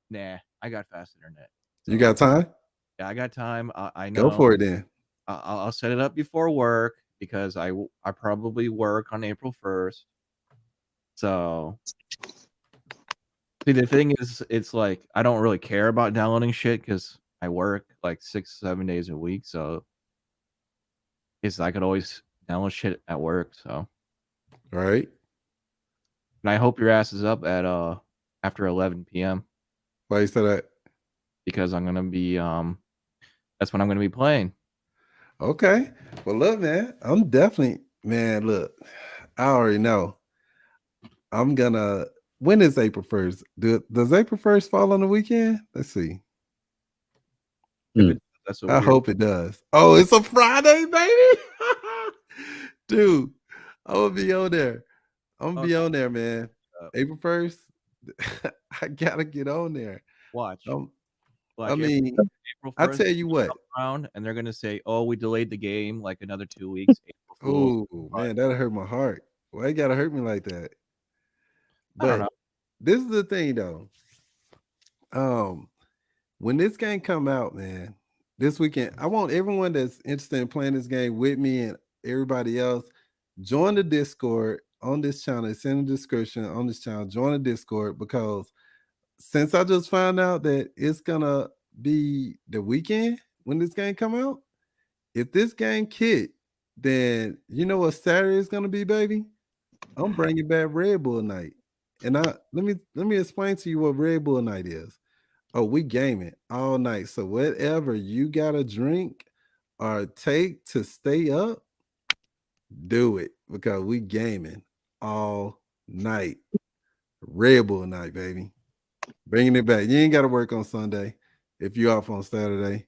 Nah, I got fast internet. You got time? Yeah, I got time. I know. Go for it then. I'll set it up before work because I probably work on April 1st. So, see, the thing is, it's like I don't really care about downloading shit because I work like 6-7 days a week. So, I could always download shit at work. So, Right. And I hope your ass is up at after 11 p.m. Why you say that? because I'm gonna be that's when I'm gonna be playing. Okay. Well, look, man, I'm definitely, man, look, I already know. I'm gonna, when is April 1st? Does April 1st fall on the weekend? Let's see. That's a I weird. hope it does. Oh, it's a Friday, baby. Dude, I'm gonna be on there. I'm gonna be on there, man. April 1st. I gotta get on there. Watch. I mean, April 1st, I tell you what. Around, and they're gonna say, "Oh, we delayed the game like another 2 weeks." Oh man, that'll hurt my heart. Why you gotta hurt me like that? I don't know. But this is the thing, though. When this game come out, man, this weekend, I want everyone that's interested in playing this game with me and everybody else, join the Discord on this channel. It's in the description on this channel. Join the Discord, because since I just found out that it's gonna be the weekend when this game come out, if this game kit, then you know what Saturday is gonna be, baby. I'm bringing back Red Bull Night, and let me explain to you what Red Bull Night is. Oh, we gaming all night. So whatever you gotta drink or take to stay up, do it, because we gaming all night. Red Bull Night, baby. Bringing it back. You ain't gotta work on Sunday if you're off on Saturday,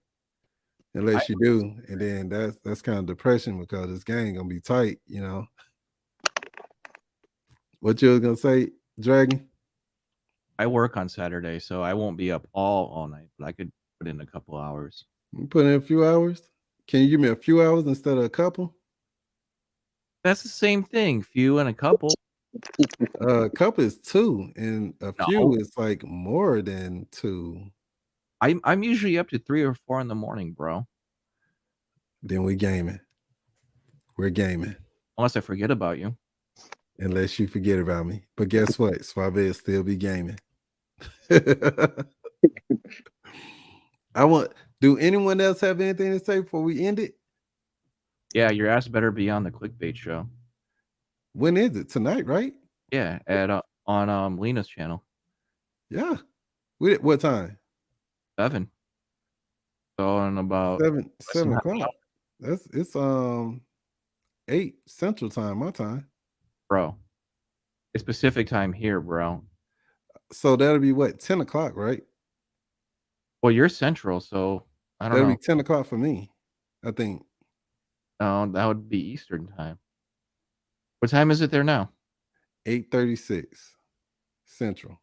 unless you do, and then that's kind of depression, because this game gonna be tight, you know. What you was gonna say, Dragon? I work on Saturday, so I won't be up all night, but I could put in a couple hours. You put in a few hours? Can you give me a few hours instead of a couple? That's the same thing. Few and a couple. A couple is 2, and a few is like more than 2. I'm usually up to 3 or 4 in the morning, bro. Then we gaming. We're gaming. Unless I forget about you. Unless you forget about me. But guess what? Suave will still be gaming. Do anyone else have anything to say before we end it? Yeah, your ass better be on the clickbait show. When is it? Tonight, right? Yeah, at on Lena's channel. Yeah. What time? 7. So in about 7 o'clock. It's 8 Central Time, my time. Bro. It's Pacific time here, bro. So that'll be what, 10 o'clock, right? Well, you're Central, so I don't know. That'll be 10 o'clock for me, I think. That would be Eastern time. What time is it there now? 8:36 Central.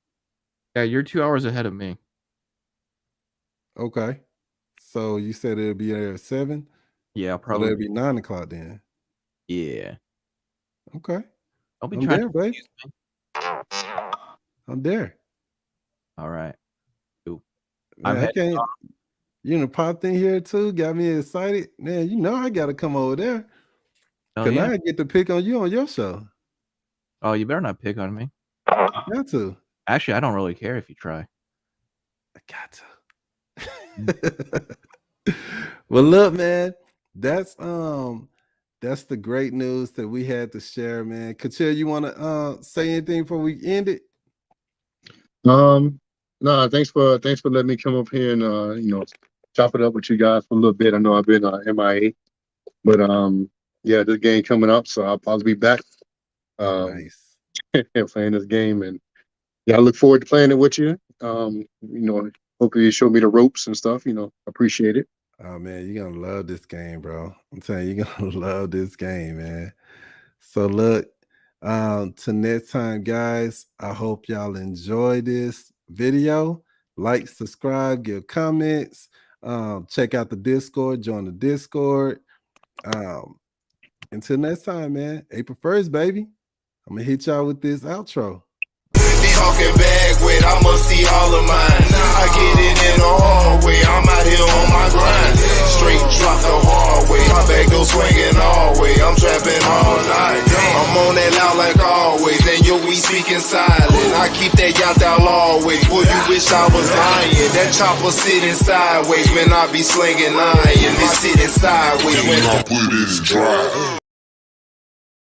Yeah, you're 2 hours ahead of me. Okay. So you said it'll be there at 7? Yeah, probably. So that'll be 9 o'clock then. Yeah. Okay. I'll be I'm trying there, to baby. I'm there. All right. Man, I can't. You know, popped in here too, got me excited. Man, you know I gotta come over there. Cause I get to pick on you on your show. Oh, you better not pick on me. Got to. Actually, I don't really care if you try. I got to. Well, look, man, that's the great news that we had to share, man. Kachil, you want to say anything before we end it? No, thanks for letting me come up here and chop it up with you guys for a little bit. I know I've been MIA, but yeah, this game coming up, so I'll probably be back. Nice. Playing this game, and yeah, I look forward to playing it with you. Hopefully you show me the ropes and stuff. Appreciate it. Oh man, you're gonna love this game, bro. I'm telling you, you're gonna love this game, man. So look, till next time, guys. I hope y'all enjoy this video. Like, subscribe, give comments, check out the Discord, join the Discord. Until next time, man. April 1st, baby. I'm gonna hit y'all with this outro. Talking bag with, I'ma see all of mine. I get it in the hallway, I'm out here on my grind. Straight drop the hard way, my back go swinging all way. I'm trapping all night. I'm on that loud like always, and yo, we speaking silent. I keep that yacht out always. Boy, you wish I was lying. That chopper sitting sideways, man, I be slinging iron. It's sitting sideways when I put it in drive.